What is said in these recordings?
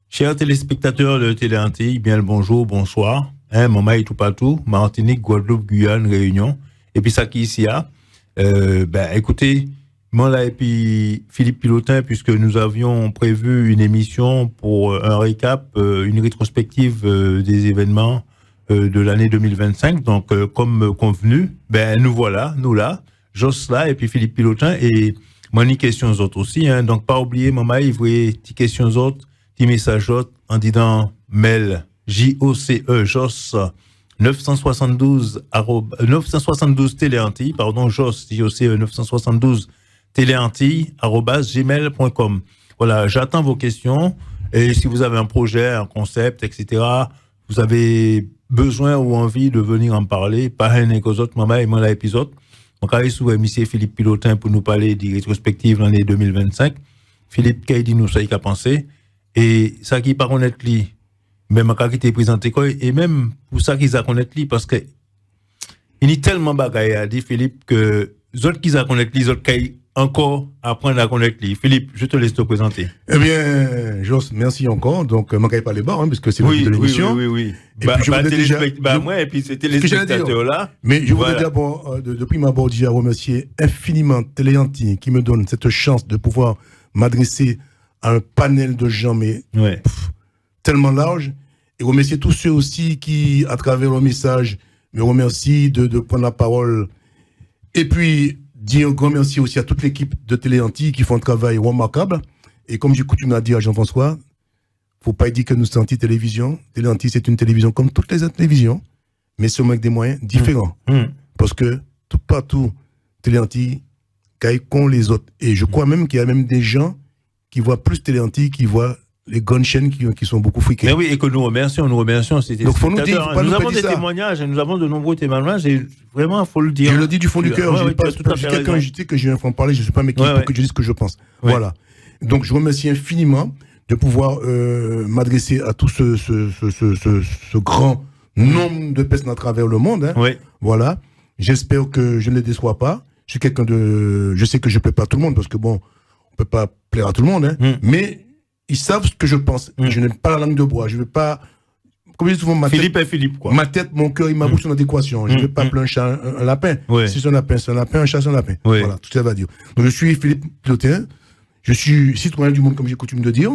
Chers téléspectateurs de Télé Antilles, bien le bonjour, bonsoir. Maman et tout partout, Martinique, Guadeloupe, Guyane, Réunion. Et puis ça qui ici a. Écoutez, moi là et puis Philippe Pilotin, puisque nous avions prévu une émission pour un récap, une rétrospective des événements de l'année 2025. Donc comme convenu, nous voilà, nous là, Jos là et puis Philippe Pilotin et moi ni questions autres aussi. Donc pas oublier, maman, il voulait des questions autres. Petit message en disant mail JOCE Jos 972 téléantilles Jos JOCE 972 téléantilles @gmail.com. Voilà, j'attends vos questions et si vous avez un projet, un concept, etc. Vous avez besoin ou envie de venir en parler, pas un et autres maman et moi l'épisode. Donc allez sous monsieur Philippe Pilotin pour nous parler de rétrospective l'année 2025. Philippe qui dit nous ça qu'a pensé. Et ça qui pas connaître lui, même quand il était présenté quoi, et même pour ça qu'ils a connaître lui, parce que il y a tellement bagaille à dire Philippe que les autres qui a connaître lui, les autres qui encore apprendre à connaître lui. Philippe, je te laisse te présenter. Eh bien, Jos, merci encore. Donc, manquez pas les bords, puisque c'est le but de l'émission. Oui. Et puis je puis c'était les spectateurs là. Mais je voudrais d'abord, depuis ma part, déjà remercier infiniment Télé Antilles qui me donne cette chance de pouvoir m'adresser à un panel de gens, mais tellement large, et remercier tous ceux aussi qui, à travers le message, me remercient de prendre la parole. Et puis, dire un grand merci aussi à toute l'équipe de Télé Antilles qui font un travail remarquable. Et comme j'ai coutume à dire à Jean-François, faut pas dire que nous sommes anti-télévision. Télé Antilles, c'est une télévision comme toutes les autres télévisions, mais seulement avec des moyens différents. Parce que tout partout, Télé Antilles, qu'ont les autres. Et je crois même qu'il y a même des gens qui voient plus Télé Antilles, qui voient les grandes chaînes qui sont beaucoup friquées. Mais oui, et que nous remercions. Donc, faut nous dire, nous avons des témoignages, nous avons de nombreux témoignages, et vraiment, faut le dire. Je le dis du fond du cœur. Je quelqu'un que je viens en parler, je ne suis pas méquille pour que je dise ce que je pense. Ouais. Voilà. Donc, je remercie infiniment de pouvoir m'adresser à tout ce grand nombre de personnes à travers le monde. Voilà. J'espère que je ne les déçois pas. Je suis quelqu'un de... Je sais que je ne plais pas à tout le monde, parce que bon, on peut pas plaire à tout le monde, mais ils savent ce que je pense. Je n'aime pas la langue de bois. Je veux pas, comme je dis souvent, Philippe est Philippe, quoi. Ma tête, mon cœur et ma bouche sont en adéquation. Je ne veux pas appeler un chat un lapin. Si c'est un lapin, c'est un lapin, un chat, c'est un lapin. Voilà, tout ça va dire. Donc, je suis Philippe Pilotin. Je suis citoyen du monde, comme j'ai coutume de dire.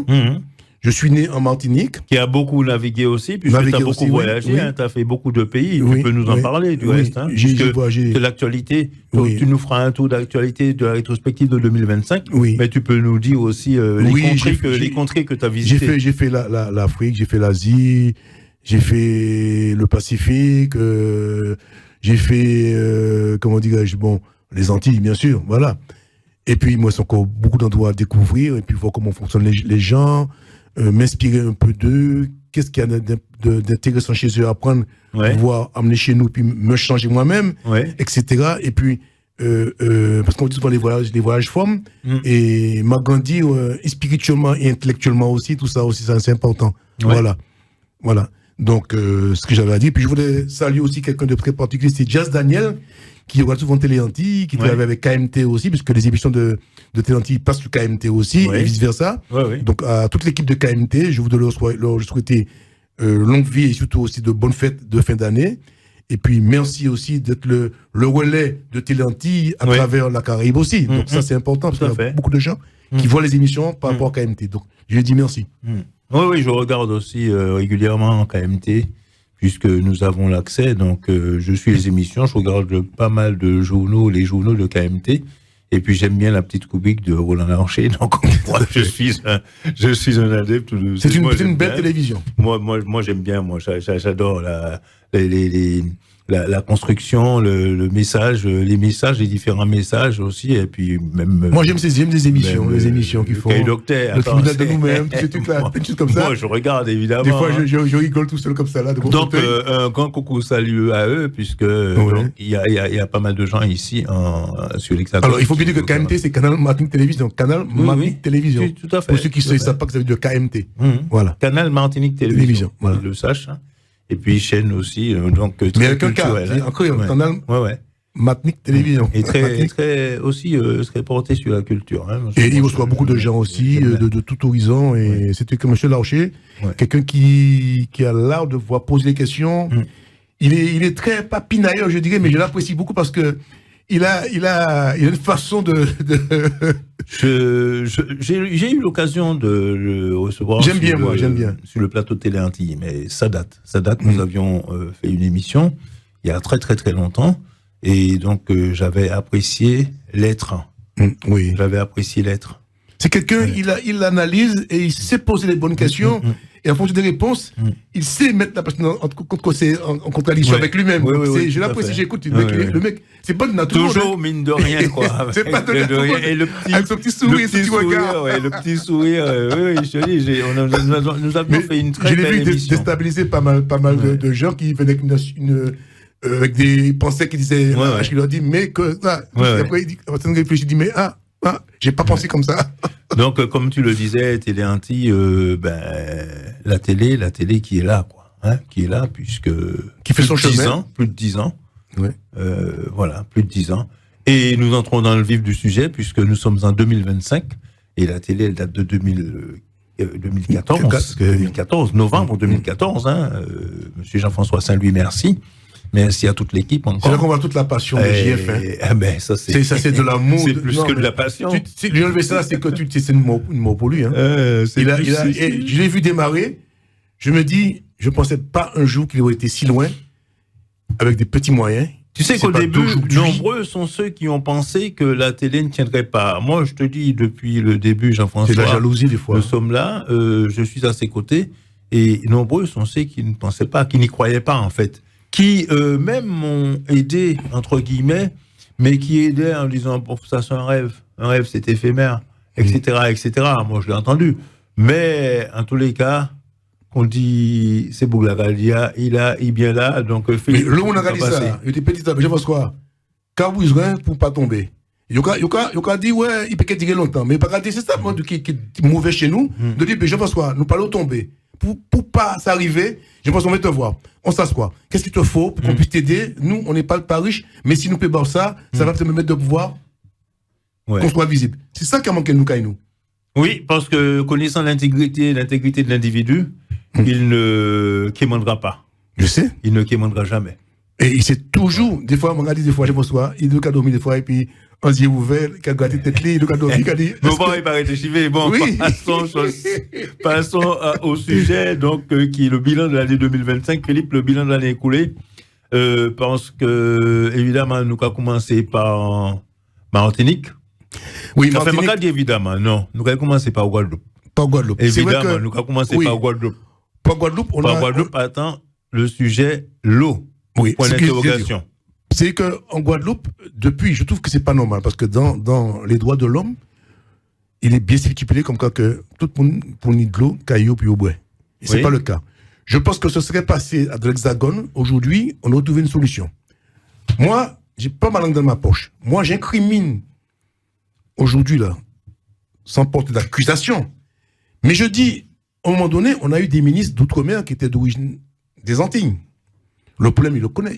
Je suis né en Martinique. Qui a beaucoup navigué aussi, puisque tu as beaucoup voyagé, tu as fait beaucoup de pays. Tu peux nous en parler du reste. J'ai voyagé. De l'actualité. Tu nous feras un tour d'actualité de la rétrospective de 2025. Mais tu peux nous dire aussi les contrées que tu as visitées. J'ai fait l'Afrique, j'ai fait l'Asie, j'ai fait le Pacifique, j'ai fait, comment dirais-je, les Antilles, bien sûr, voilà. Et puis, moi, c'est encore beaucoup d'endroits à découvrir, et puis voir comment fonctionnent les gens, m'inspirer un peu d'eux, qu'est-ce qu'il y a d'intéressant chez eux à apprendre, pouvoir amener chez nous, puis me changer moi-même, etc. Et puis, parce qu'on dit souvent les voyages forment, et m'agrandir spirituellement et intellectuellement aussi, tout ça aussi, c'est important. Voilà. Donc, ce que j'avais à dire. Puis je voulais saluer aussi quelqu'un de très particulier, c'est Jazz Daniel, qui regarde souvent Télé Antilles, qui travaille avec KMT aussi, puisque les émissions de Télé Antilles passent sur KMT aussi, et vice-versa. Donc, à toute l'équipe de KMT, je voudrais leur souhaiter longue vie et surtout aussi de bonnes fêtes de fin d'année. Et puis, merci aussi d'être le relais de Télé Antilles à travers la Caraïbe aussi. Donc, ça, c'est important, parce qu'il y a beaucoup de gens qui voient les émissions par rapport à KMT. Donc, je lui dis merci. Oui, je regarde aussi régulièrement KMT, puisque nous avons l'accès. Donc, je suis les émissions, je regarde pas mal de journaux, les journaux de KMT. Et puis, j'aime bien la petite rubrique de Roland Larcher. Donc, moi, je suis un adepte de... C'est une belle télévision. Moi, j'aime bien. Moi, j'adore la construction, le message, les messages, les différents messages aussi, et puis même. Moi, j'aime des émissions, les émissions qui font. Docteur, le tribunal de nous-mêmes, tous ces trucs-là, des choses comme ça. Moi, je regarde, évidemment. Des fois, je rigole tout seul comme ça, là. Donc, un grand coucou salut à eux, puisque donc, il y a pas mal de gens ici sur l'Hexagone. Alors, il faut bien dire que KMT, c'est Canal Martinique Télévision. Canal Martinique Télévision. Tout à fait. Pour ceux qui ne savent pas que ça veut dire KMT. Voilà. Canal Martinique Télévision. Voilà. Ils le sachent. Et puis, chaîne aussi, donc, mais avec un cas, encore un canal Martinique Télévision. Et très aussi très porté sur la culture. Hein. Et il reçoit beaucoup de gens aussi, de tout horizon. Et c'était comme M. Larcher, quelqu'un qui a l'art de voir poser des questions. Il est très papinailleur, je dirais, mais je l'apprécie beaucoup parce que il a une façon de... J'ai eu l'occasion de le recevoir. J'aime bien. Sur le plateau de Télé Antilles, mais ça date. Nous avions fait une émission il y a très très très longtemps, et donc j'avais apprécié l'être. Oui. J'avais apprécié l'être. C'est quelqu'un, il analyse et il sait poser les bonnes questions. Et en fonction des réponses, il sait mettre la personne en contradiction avec lui-même. Je l'apprécie, j'écoute. Le mec, c'est pas de nature. Toujours mine de rien, quoi. C'est pas de rien. Et le petit, avec son petit sourire, son petit regard. Le petit sourire. Oui, je te dis, nous avions fait une très belle émission. Je l'ai vu déstabiliser pas mal de gens qui venaient avec des pensées qui disaient, je leur dis, mais que, après, il réfléchit, il dit, mais j'ai pas pensé comme ça. Donc, comme tu le disais, Télé Antilles, la télé qui est là, quoi. Hein, qui est là, puisque. Qui fait son chemin. Plus de 10 ans. Ouais. Voilà, plus de 10 ans. Et nous entrons dans le vif du sujet, puisque nous sommes en 2025. Et la télé, elle date de 2014, novembre 2014. Monsieur Jean-François Saint-Louis, merci. Merci à toute l'équipe encore. C'est là qu'on voit toute la passion de JF. Ça, c'est de l'amour. C'est plus que de la passion. Lui enlever ça, c'est que c'est une mort pour lui. Hein. Je l'ai vu démarrer. Je me dis, je ne pensais pas un jour qu'il aurait été si loin, avec des petits moyens. Tu sais qu'au début, nombreux sont ceux qui ont pensé que la télé ne tiendrait pas. Moi, je te dis, depuis le début, Jean-François, c'est la jalousie des fois. Nous sommes là, je suis à ses côtés, et nombreux sont ceux qui ne pensaient pas, qui n'y croyaient pas, en fait. Qui eux-mêmes m'ont aidé, entre guillemets, mais qui aidaient en disant, ça c'est un rêve c'est éphémère, etc., etc. Moi, je l'ai entendu. Mais, en tous les cas, on dit, c'est Bougla-Gadia, il est bien là, donc mais le monde a dit ça, il était petit, je pense quoi, Cabouizouin pour pas tomber. Il a dit, ouais, il peut dire longtemps, mais il pas dire, c'est ça, qui est mauvais chez nous, de dire, je pense quoi, nous parlons tomber. Pour pas s'arriver, je pense qu'on va te voir. On s'assoit. Qu'est-ce qu'il te faut pour qu'on puisse t'aider? Nous, on n'est pas riches, mais si nous payons ça, ça va te permettre de pouvoir qu'on soit visible. C'est ça qui a manqué nous, Kainou. Oui, parce que connaissant l'intégrité de l'individu, il ne quémandera pas. Je sais. Il ne quémandera jamais. Et il sait toujours, des fois, on regarde des fois, je pense quoi, il doit dormir des fois, et puis, on se dit ouvert, il a gratté tête il doit dormir, il a dit. Bon, il paraît chivé. Bon, oui. Passons au sujet, donc, qui est le bilan de l'année 2025. Philippe, le bilan de l'année écoulée. Pense que, évidemment, nous avons commencé par Martinique. Oui, ça fait mal dit évidemment, non. Nous avons commencé par Guadeloupe. Par Guadeloupe. Évidemment, nous avons commencé par Guadeloupe. Par Guadeloupe, attends, le sujet, l'eau. Oui, point d'interrogation. C'est qu'en Guadeloupe, depuis, je trouve que c'est pas normal, parce que dans les droits de l'homme, il est bien stipulé comme quoi que tout le monde pour de l'eau, caillou puis au bois. Et c'est pas le cas. Je pense que ce serait passé à de l'Hexagone. Aujourd'hui, on aurait trouvé une solution. Moi, j'ai pas ma langue dans ma poche. Moi, j'incrimine aujourd'hui, là, sans porter d'accusation. Mais je dis, à un moment donné, on a eu des ministres d'outre-mer qui étaient d'origine des Antilles. Le problème, il connaît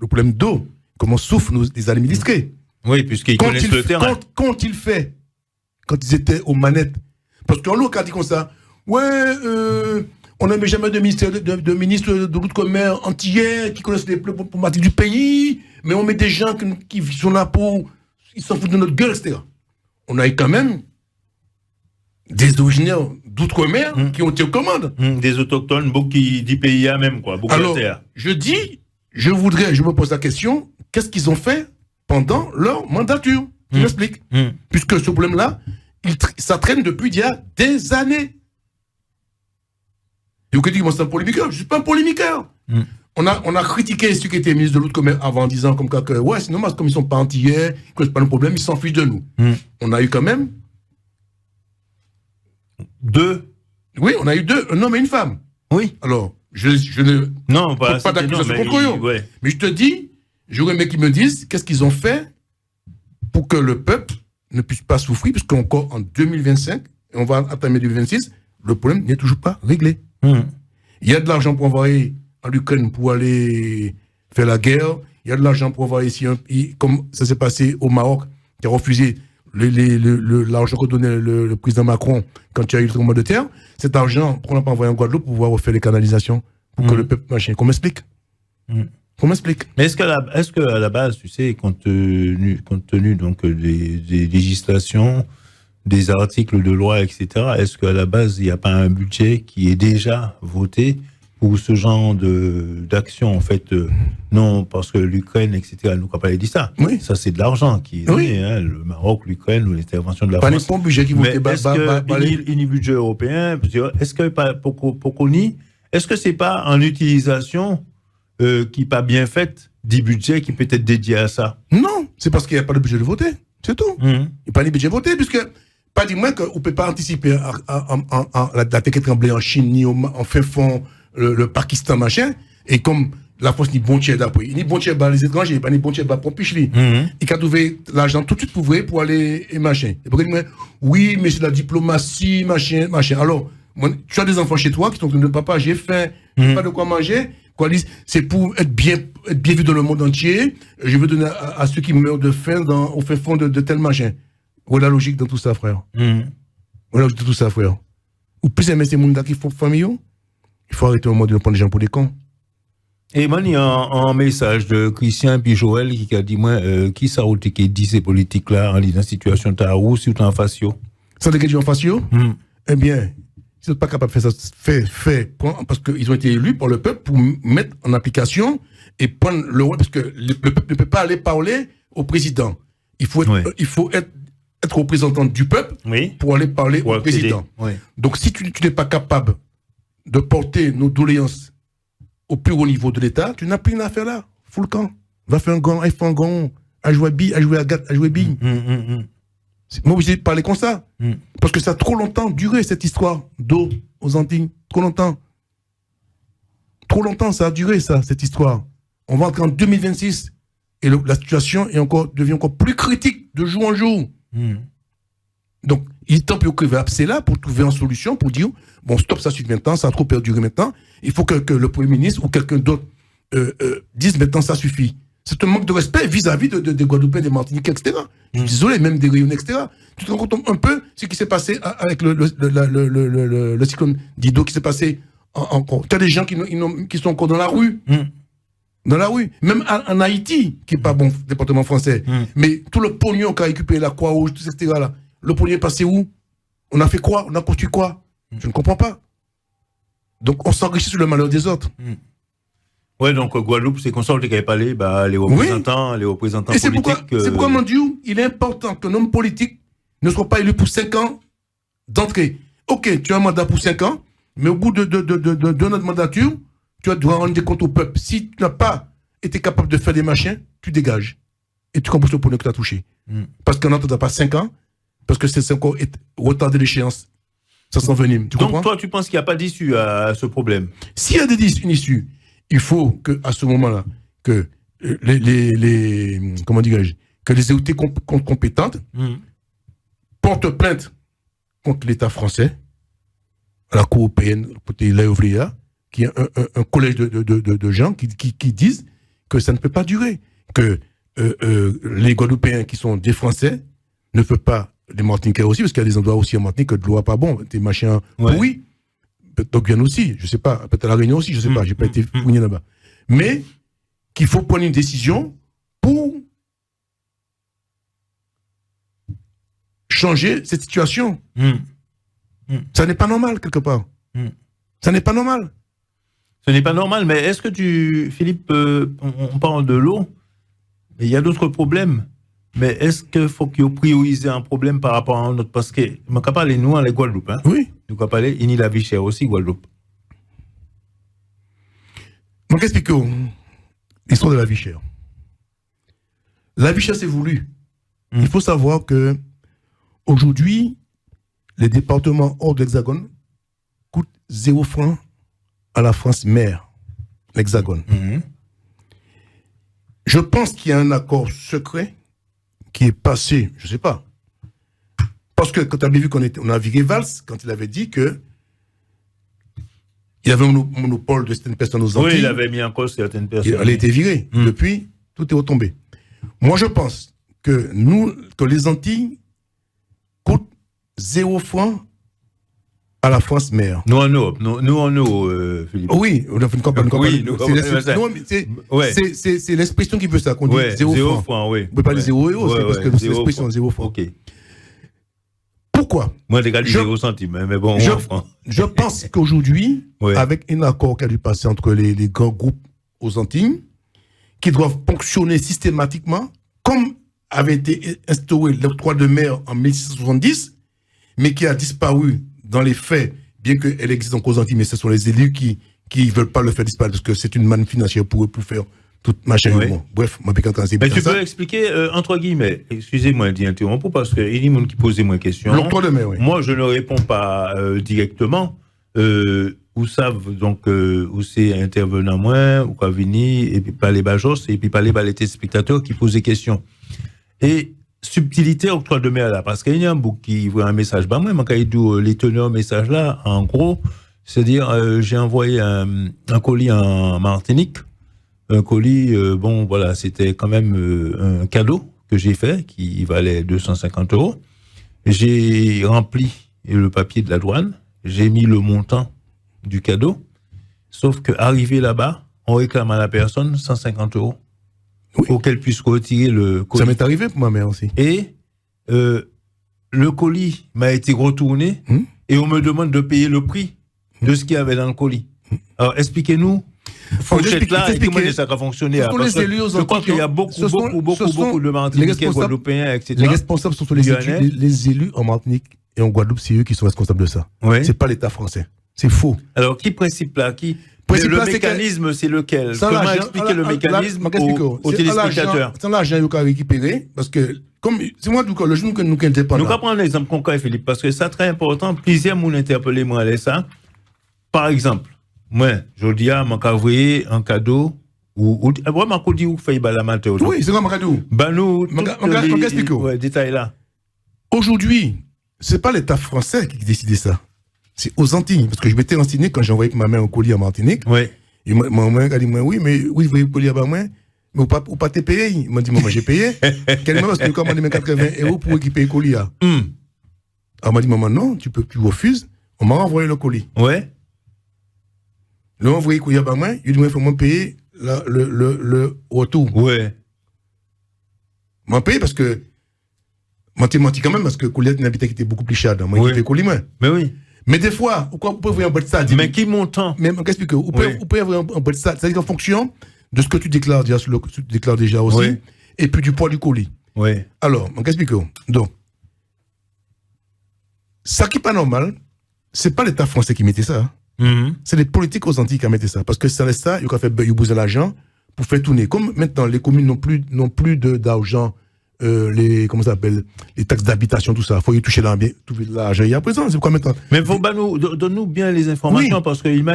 le problème d'eau. Comment souffrent les administrés. Oui, puisqu'ils connaissent le terrain. Quand ils étaient aux manettes. Parce qu'en l'eau, quand il dit comme ça, on n'a jamais de ministre de l'outre-mer antillais qui connaissent les problématiques du pays, mais on met des gens qui sont là pour. Ils s'en foutent de notre gueule, etc. On a eu quand même des originaires d'outre-mer qui ont été aux commandes. Des autochtones, beaucoup du pays même, quoi. Beaucoup alors, de terre. Je me pose la question, qu'est-ce qu'ils ont fait pendant leur mandature? Je m'explique. Puisque ce problème-là, ça traîne depuis il y a des années. Et vous dites, moi, c'est un polémiqueur. Je ne suis pas un polémiqueur. on a critiqué ceux qui étaient ministres de l'Outre-mer avant, en disant comme que, ouais, c'est normal, comme ils sont pas antillais, que c'est pas le problème, ils s'en fichent de nous. On a eu quand même 2. Oui, on a eu 2, un homme et une femme. Oui. Alors, je ne non, pas d'accusation contre eux. Ouais. Mais je te dis, j'aurais aimé qu'ils me disent qu'est-ce qu'ils ont fait pour que le peuple ne puisse pas souffrir, puisqu'encore en 2025, et on va atteindre 2026, le problème n'est toujours pas réglé. Il y a de l'argent pour envoyer en Ukraine pour aller faire la guerre. Il y a de l'argent pour envoyer ici, comme ça s'est passé au Maroc, qui a refusé l'argent que donnait le président Macron quand il y a eu le tremblement de terre. Cet argent, on n'a pas envoyé en Guadeloupe pour pouvoir refaire les canalisations, pour que le peuple machin. Qu'on m'explique. Qu'on m'explique. Mais est-ce qu'à la base, tu sais, compte tenu donc des législations, des articles de loi, etc., est-ce qu'à la base, il n'y a pas un budget qui est déjà voté pour ce genre d'action, en fait? Non, parce que l'Ukraine, etc., nous n'a pas dit ça. Oui. Ça, c'est de l'argent qui est donné, hein, le Maroc, l'Ukraine, ou l'intervention de la France. Pas les budget qui votait. Mais est-ce que budget européen, est-ce que pour qu'on y, est-ce que c'est pas en utilisation qui n'est pas bien faite du budget qui peut être dédié à ça? Non, c'est parce qu'il n'y a pas de budget de voter. C'est tout. Il n'y a pas de budget de voter, puisque pas du moins qu'on ne peut pas anticiper la tête qui tremblait en Chine, ni en fin fond, le Pakistan, machin, et comme la France ni bon tiers d'appui, ni bon tiers par les étrangers, pas ni bon tiers par Pompichli. Il a trouvé l'argent tout de suite pour aller et machin. Et pour dire, oui, mais c'est la diplomatie, machin. Alors, tu as des enfants chez toi qui sont de papa, j'ai faim, j'ai pas de quoi manger. C'est pour être bien vu dans le monde entier. Je veux donner à ceux qui meurent de faim au fin fond de tel machin. Où est la logique dans tout ça, frère? Où est la logique dans tout ça, frère? Ou plus aimer ces gens qui font famille, il faut arrêter au moment de prendre les gens pour des cons. Et moi, il y a un message de Christian puis Joël qui a dit, moi, qui ça qui dit ces politiques-là en disant situation de ou si tu en face yo? Ça te dit en face yo? Eh bien, ils ne sont pas capables de faire ça, parce qu'ils ont été élus par le peuple pour mettre en application et prendre le rôle, parce que le peuple ne peut pas aller parler au président. Il faut être représentant du peuple pour aller parler au président. Donc, si tu n'es pas capable de porter nos doléances au plus haut niveau de l'État, tu n'as plus rien à faire là. Fous le camp. Va faire un gant, à jouer à bille, à jouer à gâte, à jouer bille. Moi, obligé de parler comme ça. Parce que ça a trop longtemps duré, cette histoire d'eau aux Antilles. Trop longtemps. Trop longtemps, ça a duré, cette histoire. On va entrer en 2026 et la situation devient encore plus critique de jour en jour. Donc, il est temps pour que c'est là pour trouver une solution, pour dire, bon, stop, ça suffit maintenant, ça a trop perduré maintenant. Il faut que le Premier ministre ou quelqu'un d'autre dise maintenant, ça suffit. C'est un manque de respect vis-à-vis des Guadeloupéens, des Martiniquais, etc. Je suis désolé, même des Réunionnais, etc. Tu te rends compte un peu ce qui s'est passé avec le cyclone Dido qui s'est passé encore. Tu as des gens qui sont encore dans la rue. Dans la rue. Même en Haïti, qui n'est pas bon département français. Mais tout le pognon qu'a récupéré la Croix-Rouge, tout etc. Là, le pognon est passé où? On a fait quoi? On a construit quoi? Je ne comprends pas. Donc on s'enrichit sur le malheur des autres. Ouais, donc Guadeloupe, c'est qu'on sort qui avait parlé, les représentants et politiques. C'est pourquoi, mon Dieu, il est important qu'un homme politique ne soit pas élu pour 5 ans d'entrée. Ok, tu as un mandat pour 5 ans, mais au bout de notre mandature, tu dois rendre des comptes au peuple. Si tu n'as pas été capable de faire des machins, tu dégages. Et tu compenses le pognon que tu as touché. Parce qu'on n'entendra pas 5 ans, parce que c'est encore retardé l'échéance. Ça s'envenime. Donc toi, tu penses qu'il n'y a pas d'issue à ce problème? S'il y a une issue, il faut qu'à ce moment-là, que comment dirais-je, que les autorités compétentes portent plainte contre l'État français, à la Cour européenne, côté l'AOVLEA, qui est un collège de gens qui disent que ça ne peut pas durer, que les Guadeloupéens qui sont des Français ne peuvent pas, les Martiniquais aussi, parce qu'il y a des endroits aussi en Martinique que de l'eau pas bon, des machins pourris. Donc bien aussi, je sais pas, peut-être à la Réunion aussi, je sais pas, j'ai pas été fouillé là-bas. Mais qu'il faut prendre une décision pour changer cette situation. Ça n'est pas normal quelque part. Ça n'est pas normal. Ce n'est pas normal, mais est-ce que Philippe, on parle de l'eau, mais il y a d'autres problèmes. Mais est-ce qu'il faut qu'il priorise un problème par rapport à un autre? Parce que, on ne peut pas parler nous, en Guadeloupe. Hein? Oui. Nous, on peut parler, il y a la vie chère aussi, Guadeloupe. Donc, explique l'histoire de la vie chère. La vie chère, c'est voulu. Il faut savoir que aujourd'hui, les départements hors de l'Hexagone coûtent 0 francs à la France mère, l'Hexagone. Je pense qu'il y a un accord secret qui est passé, je ne sais pas. Parce que quand tu avais vu qu'on a viré Valls, quand il avait dit que il y avait un monopole de certaines personnes aux Antilles. Oui, il avait mis en cause certaines personnes. Elle a été virée. Depuis, tout est retombé. Moi, je pense que les Antilles coûtent 0 francs à la France mère. Nous en Europe, Philippe. Oui, on a fait une campagne. Oui, c'est l'expression qui veut ça, qu'on dit 0 francs. Oui. On ne peut pas dire 0 euros, c'est parce que c'est l'expression 0 francs. Ok. Pourquoi? Moi, j'ai gagné 0 centimes, mais bon, je pense qu'aujourd'hui, avec un accord qui a dû passer entre les grands groupes aux Antilles, qui doivent fonctionner systématiquement, comme avait été instauré l'octroi de mer en 1670, mais qui a disparu dans les faits, bien qu'elle existe encore aux Antilles, mais ce sont les élus qui ne veulent pas le faire disparaître, parce que c'est une manne financière pour eux, pour faire toute machin. Oui. Bon, bref, moi, quand mais tu peux expliquer, entre guillemets, excusez-moi d'y interrompre, parce qu'il y a des gens qui posaient moi question. L'octroi de mer, oui. Moi, je ne réponds pas directement. Où savent donc où c'est intervenant moins, ou quoi venir, et puis pas les bajos, et puis pas les téléspectateurs qui posent des questions. Et subtilité octroi de mer là, parce qu'il y a un bout qui voit un message, bah moi, quand il dit les teneurs message là, en gros, c'est-à-dire j'ai envoyé un colis en Martinique, un colis, bon voilà, c'était quand même un cadeau que j'ai fait qui valait 250 €. J'ai rempli le papier de la douane, j'ai mis le montant du cadeau, sauf que arrivé là-bas, on réclame à la personne 150 € pour qu'elle puisse retirer le colis. Ça m'est arrivé pour ma mère aussi. Et le colis m'a été retourné et on me demande de payer le prix de ce qu'il y avait dans le colis. Alors expliquez-nous. Là, et comment ça va fonctionner. Je crois qu'il y a beaucoup de Martiniquais, Guadeloupéens, etc. Les responsables sont les élus en Martinique et en Guadeloupe, c'est eux qui sont responsables de ça. Oui. C'est pas l'État français. C'est faux. Alors, qui principe là? Le mécanisme, c'est lequel? Comment expliquer le mécanisme aux téléspectateurs? C'est l'argent qu'on a récupéré, parce que, comme, c'est moi, le jour que nous n'étions pas là. Nous allons prendre un exemple concret, Philippe, parce que c'est très important. Plusieurs m'ont interpellé, moi, à ça. Par exemple, moi, je dis à mon envoyer un cadeau, ou vraiment, qu'on dit où fait la matin. Oui, c'est comme un cadeau. Ben, nous, expliquer. Ouais, détail là. Aujourd'hui, c'est pas l'État français qui décidait ça. C'est aux Antilles. Parce que je m'étais renseigné quand j'ai envoyé ma mère un colis en Martinique. Oui. Et ma mère a dit, oui, mais oui, vous voyez le colis à moi, mais ou pas te payer. Il m'a dit, maman, j'ai payé. Quelle parce que je commandé 80 € pour équiper le colis. Alors, elle m'a dit, maman, non, tu refuses. On m'a renvoyé le colis. Ouais. Là, on a envoyé le colis à moi. Il dit, il faut me payer le retour. Ouais. M'a payé parce que, m'a menti quand même, parce que le colis n'habitait qui était beaucoup plus cher. Moi, il fait le colis, moi. Mais oui. Mais des fois, vous pouvez voir un peu de ça. Mais qui montant? Mais qu'est-ce que vous pouvez avoir un peu de ça. C'est-à-dire en fonction de ce que tu déclares déjà, aussi, oui. Et puis du poids du colis. Oui. Alors, qu'est-ce que donc, ça qui n'est pas normal, c'est pas l'État français qui mettait ça. C'est les politiques aux Antilles qui ont mis ça. Parce que ça laisse ça, ils ont fait bouger l'argent pour faire tourner. Comme maintenant, les communes n'ont plus d'argent. Comment ça s'appelle, les taxes d'habitation, tout ça. Il faut y toucher l'argent. Il y a présent, c'est quoi maintenant? Mais donne-nous bien les informations, oui. Parce qu'il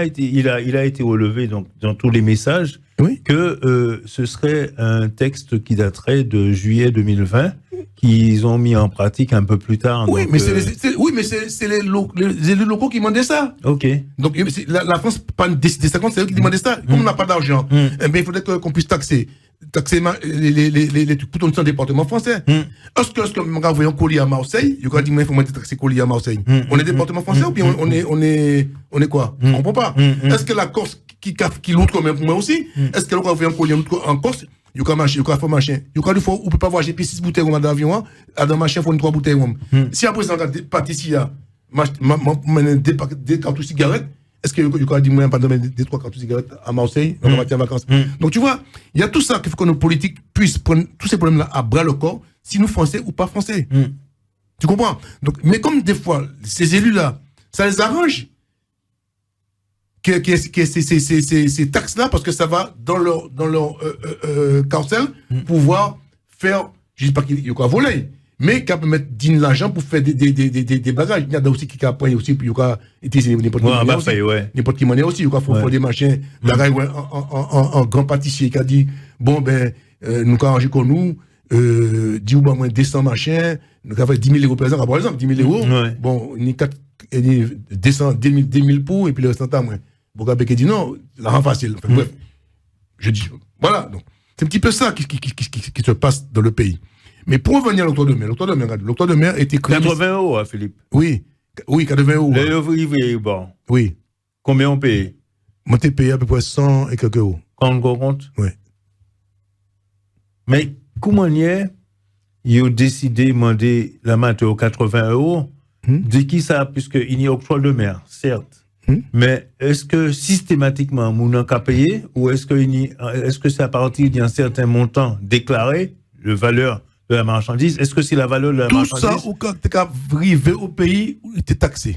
a été relevé donc, dans tous les messages que ce serait un texte qui daterait de juillet 2020, qu'ils ont mis en pratique un peu plus tard. Oui, donc, mais c'est les élus locaux qui demandaient ça. Ok. Donc la France n'a pas décidé ça, c'est eux qui demandaient ça. Comme on n'a pas d'argent, il faudrait qu'on puisse taxer les tout le département français. Est-ce que on va envoyer un colis à Marseille, il y a dit il faut mettre taxer colis à Marseille. On est département français ou bien on est quoi? Je comprends pas. Est-ce que la Corse qui l'autre comme moi aussi? Est-ce qu'elle va envoyer un colis en Corse? Il y a marcher, il y a faire machin. Il y a on peut pas voir j'ai 6 bouteilles d'avion, à dans machin faut 3 bouteilles. Si après ça pâtissier des cartouches cigarettes, est-ce qu'il y a dit moi pas donner des 3 cartouches cigarettes à Marseille on va partir en vacances. Donc tu vois, il y a tout ça qu'il faut que nos politiques puissent prendre tous ces problèmes là à bras le corps, si nous français ou pas français. Tu comprends? Donc mais comme des fois ces élus là, ça les arrange ces taxes-là, parce que ça va dans leur carcel, pouvoir faire, je ne dis pas qu'il y a qu'à voler, mais qu'à mettre de l'argent pour faire des bagages. Il y a aussi qui apprennent aussi, puis il y a utiliser n'importe quelle manière aussi. Il y a faire des machins, un grand pâtissier qui a dit, bon, ben, nous avons arrangé comme nous, 10 ou moins 200 machins, nous avons fait 10 000 euros par exemple, 10 000 euros. Bon, il y a 200, 2000 pour, et puis le restant à moins. Bogabe qui dit non, la rend facile. Enfin, bref, je dis, voilà. Donc, c'est un petit peu ça qui se passe dans le pays. Mais pour revenir à l'octroi de mer était créé. 80 euros, hein, Philippe. Oui, 80 euros. Le bon. Oui. Combien on paye? Moi, t'es payé à peu près 100 et quelques euros. Quand on compte? Oui. Mais comment ils ont décidé de demander la matin aux 80 euros? De qui ça? Puisqu'il y a octroi de mer, certes. Mais est-ce que systématiquement, on n'a qu'à payer ou est-ce que c'est à partir d'un certain montant déclaré, la valeur de la marchandise? Est-ce que c'est la valeur de la marchandise? Tout ça, ou quand tu es arrivé au pays où tu es taxé.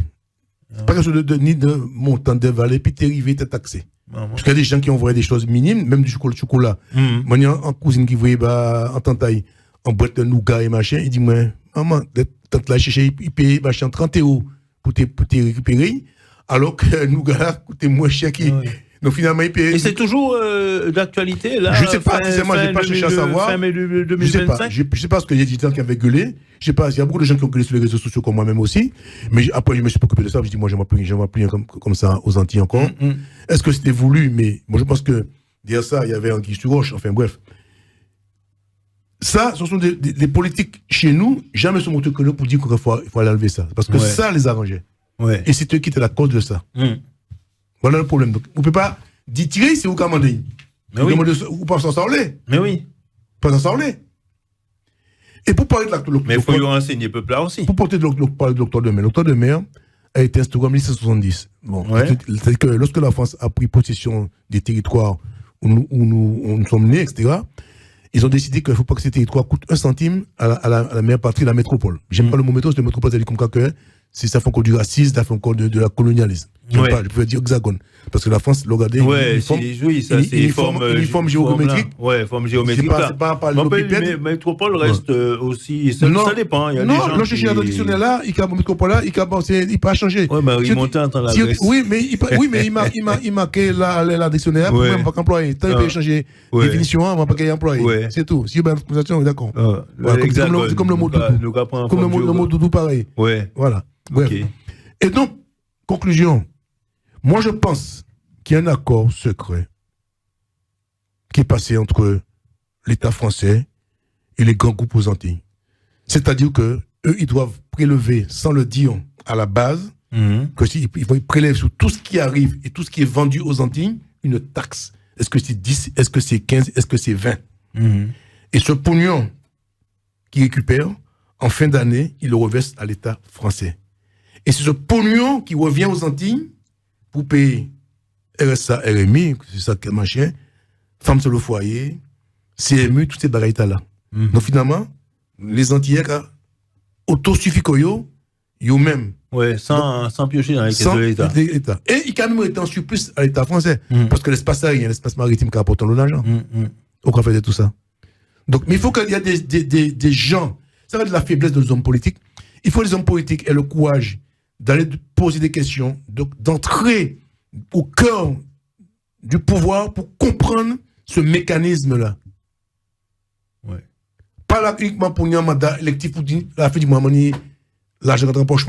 C'est pas quelque chose ni de montant de valeur, puis tu es arrivé, tu es taxé. Parce qu'il y a des gens qui envoient des choses minimes, même du chocolat. Moi, il y a une cousine qui voyait en tentaille, en boîte de nougat et machin, il dit, moi, maman, quand là, chercher, il paye machin 30 euros pour te récupérer. Alors que nous, gars, coûtait moins cher qui. Donc finalement, il paye. Et c'est toujours d'actualité, là? Je ne sais pas, moi, je n'ai pas cherché à savoir. Fin mai 2025? Je ne sais pas ce que les éditeurs qui avaient gueulé. Je ne sais pas, il y a beaucoup de gens qui ont gueulé sur les réseaux sociaux, comme moi-même aussi. Mais après, je me suis pas occupé de ça. Je dis, moi, je ne vais plus comme ça aux Antilles encore. Est-ce que c'était voulu? Mais moi, je pense que derrière ça, il y avait un guise sur roche. Enfin, bref. Ça, ce sont des politiques chez nous, jamais se montrent que nous pour dire qu'il faut aller enlever ça. Parce que ça les arrangeait. Et c'est eux qui étaient la cause de ça. Voilà le problème. Donc, on ne peut pas dire tirer si vous commandez. Vous pas s'en sortir. Mais oui. Pas s'en sortir. Et pour parler de l'acte. Mais il faut y enseigner peuple là aussi. Pour parler de l'octroi de mer. L'octroi de mer a été instauré en 1770. Bon, c'est que lorsque la France a pris possession des territoires où nous sommes nés, etc., ils ont décidé qu'il ne faut pas que ces territoires coûtent 1 centime à la mère patrie, la métropole. J'aime pas le mot métropole, c'est le métropole, c'est comme que si ça fait encore du racisme, ça fait encore de la colonialisme. Je peux dire hexagone. Parce que la France, regardez, une forme géométrique. Forme géométrique. C'est pas mais métropole reste aussi. Ça dépend. Il y a des gens. Non, je suis dans le dictionnaire là, il y a métropole là, il peut pas changer. Oui, mais il monte en la Grèce. Oui, mais il marque la dictionnaire pour même pas qu'employer. Tant il peut changer définition, on va pas qu'il employer. C'est tout. Si il y a une prononciation, d'accord. C'est comme le mot doudou. Comme le mot doudou, pareil. Voilà. Bref. Et donc, conclusion. Moi, je pense qu'il y a un accord secret qui est passé entre l'État français et les grands groupes aux Antilles. C'est-à-dire que eux, ils doivent prélever, sans le dire à la base, ils prélèvent sur tout ce qui arrive et tout ce qui est vendu aux Antilles une taxe. Est-ce que c'est 10, est-ce que c'est 15, est-ce que c'est 20 Et ce pognon qu'ils récupèrent, en fin d'année, ils le reversent à l'État français. Et c'est ce pognon qui revient aux Antilles pour payer RSA, RMI, c'est ça que machin, femmes sur le foyer, CMU, toutes ces bagailles-là. Donc finalement, les Antillais, autosuffisent eux-mêmes. Ouais, sans piocher dans les caisses de l'État. Et ils quand même été en surplus à l'État français. Parce que l'espace aérien, l'espace maritime qui apporte l'argent. On va faire tout ça. Donc, mais il faut qu'il y ait des gens, ça va être la faiblesse de nos hommes politiques. Il faut que les hommes politiques aient le courage d'aller poser des questions, d'entrer au cœur du pouvoir pour comprendre ce mécanisme-là. Pas là uniquement pour un mandat électif pour dire la fin du mois, l'argent dans le poche,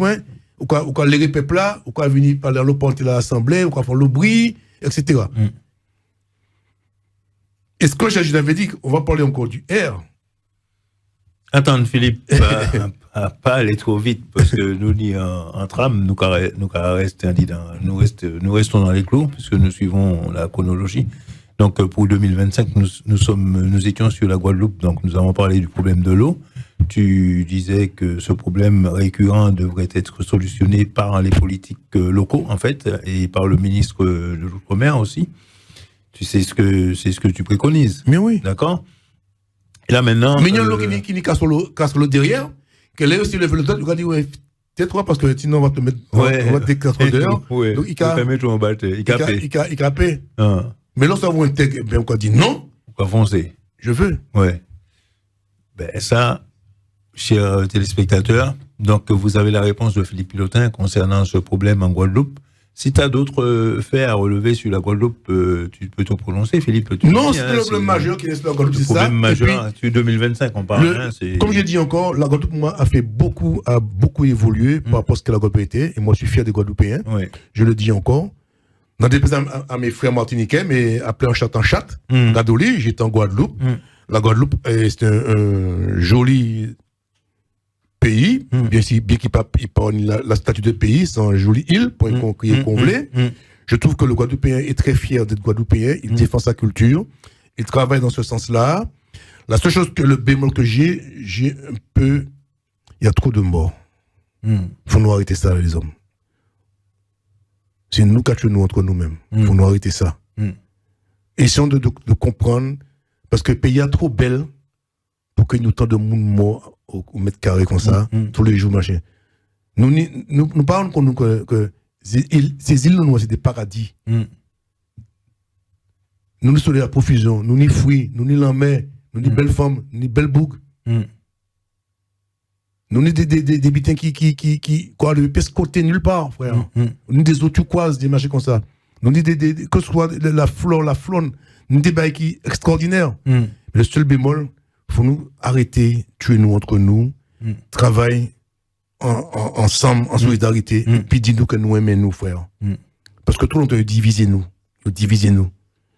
ou quoi les peuples là, ou quoi venir parler à l'opportunité de l'Assemblée, ou quoi faire le bruit, etc. Est-ce que je l'avais dit qu'on va parler encore du R? Attends, Philippe, pas aller trop vite, parce que nous, en trame, nous restons dans les clous, puisque nous suivons la chronologie. Donc, pour 2025, nous étions sur la Guadeloupe, donc nous avons parlé du problème de l'eau. Tu disais que ce problème récurrent devrait être solutionné par les politiques locaux, en fait, et par le ministre de l'Outre-mer aussi. Tu sais ce que tu préconises. Mais oui. D'accord? Et là, maintenant. Mais il y a l'eau qui casse l'eau derrière, que là aussi, le temps, tu vas dire, ouais, tais-toi parce que sinon on va te mettre, on va te 4 heures. Ouais. Donc, il a paix. Ah. Mais lorsqu'on voit un texte, ben, on dit non. On va foncer. Je veux. Ouais. Ben, ça, chers téléspectateurs, donc vous avez la réponse de Philippe Pilotin concernant ce problème en Guadeloupe. Si tu as d'autres faits à relever sur la Guadeloupe, tu peux te prononcer, Philippe. Non, c'est le problème majeur qui est la Guadeloupe, c'est ça. Le problème majeur, sur 2025, on parle. Comme j'ai dit encore, la Guadeloupe, moi, a beaucoup évolué par rapport à ce que la Guadeloupe était. Et moi, je suis fier des Guadeloupéens. Oui. Je le dis encore. Dans des à mes frères martiniquais, mais appelés en chat, Gadoli, j'étais en Guadeloupe. La Guadeloupe, c'est un joli pays, bien qu'il n'y pas la statut de pays, c'est un joli île pour y combler. Je trouve que le Guadeloupéen est très fier d'être Guadeloupéen, il défend sa culture, il travaille dans ce sens-là. La seule chose, le bémol que j'ai un peu, il y a trop de morts. Il faut nous arrêter ça, les hommes. C'est nous qui nous entre nous-mêmes. Il faut nous arrêter ça. Essayons de comprendre, parce que le pays est trop belle pour qu'il y ait autant de monde mort au mètre carré comme ça, tous les jours, machin. Nous parlons que ces îles, nous, c'est des paradis. Nous sommes la profusion, nous ni fruits, nous ni la mer, nous ni belles femmes, nous ni belles bougs. Nous ni des bitins qui quoi, le pèse côté nulle part, frère. Nous ni des eaux turquoises, des machins comme ça. Nous ni que ce soit la flore, la faune, nous des bails qui extraordinaires. Mais le seul bémol, faut nous arrêter, tuer nous entre nous, travailler ensemble, en solidarité, et puis dis-nous que nous aimons nous, frère. Parce que tout le monde divisez-nous.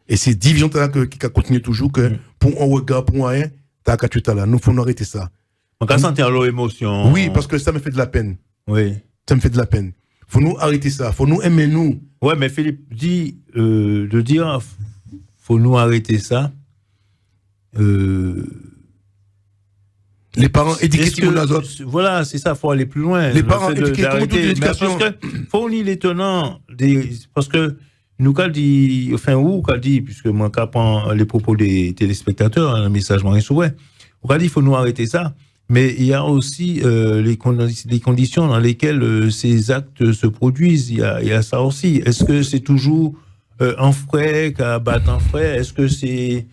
Et c'est division-là qui continue toujours, que pour un regard, pour un rien, t'as qu'à tuer là. Nous faut nous arrêter ça. On va sentir l'émotion. Oui, parce que ça me fait de la peine. Oui. Ça me fait de la peine. Faut nous arrêter ça. Faut nous aimer nous. Ouais, mais Philippe dit de dire faut nous arrêter ça. Les parents éduquer les autres. Voilà, c'est ça, faut aller plus loin. Les parents éduquer comment toute l'éducation. Parce que faut unir les tenants parce que nous qu'a dit puisque moi capant les propos des téléspectateurs, un message moins souvent. On a dit il faut nous arrêter ça. Mais il y a aussi les conditions dans lesquelles ces actes se produisent. Il y a ça aussi. Est-ce que c'est toujours un frais qu'à battre un frais? Est-ce que c'est...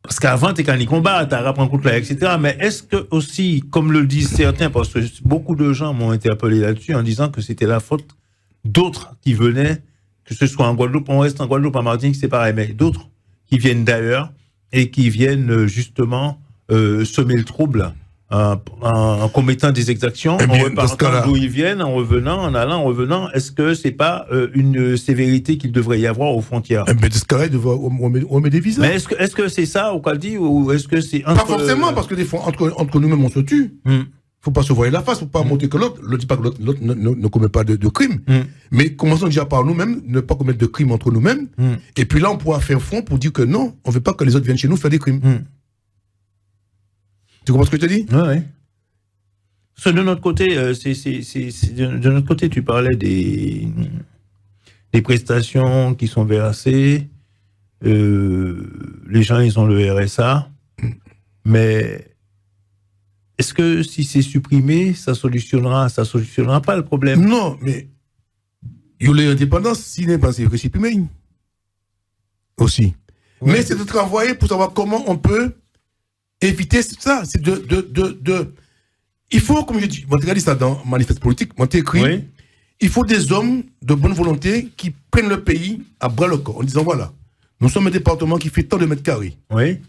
Parce qu'avant, t'es qu'à y combattre, t'as rappris un coup de la, etc. Mais est-ce que aussi, comme le disent certains, parce que beaucoup de gens m'ont interpellé là-dessus en disant que c'était la faute d'autres qui venaient, que ce soit en Guadeloupe, on reste en Guadeloupe, en Martinique, c'est pareil, mais d'autres qui viennent d'ailleurs et qui viennent justement semer le trouble en commettant des exactions, en repartant d'où ils viennent, en revenant, en allant, en revenant. Est-ce que c'est pas une sévérité qu'il devrait y avoir aux frontières? Mais ce cas-là, on met des visas. Mais est-ce que c'est ça au Caldi ou est-ce que c'est pas forcément, parce que des fois entre nous-mêmes on se tue. Faut pas se voir la face, faut pas montrer que l'autre. Ne dit pas que l'autre ne commet pas de crime. Mais commençons déjà par nous-mêmes, ne pas commettre de crimes entre nous-mêmes. Et puis là, on pourra faire front pour dire que non, on veut pas que les autres viennent chez nous faire des crimes. Tu comprends ce que je te dis? Oui. Parce que de notre côté, de notre côté, tu parlais des prestations qui sont versées. Les gens, ils ont le RSA. Mais est-ce que si c'est supprimé, ça solutionnera pas le problème? Non, mais il y a l'indépendance, s'il n'est pas supprimé aussi. Oui. Mais c'est de travailler pour savoir comment on peut éviter ça. C'est il faut, comme je dis, moi j'ai dit ça dans Manifeste politique, moi j'ai écrit, oui. Il faut des hommes de bonne volonté qui prennent le pays à bras le corps en disant voilà, nous sommes un département qui fait tant de mètres carrés. Oui.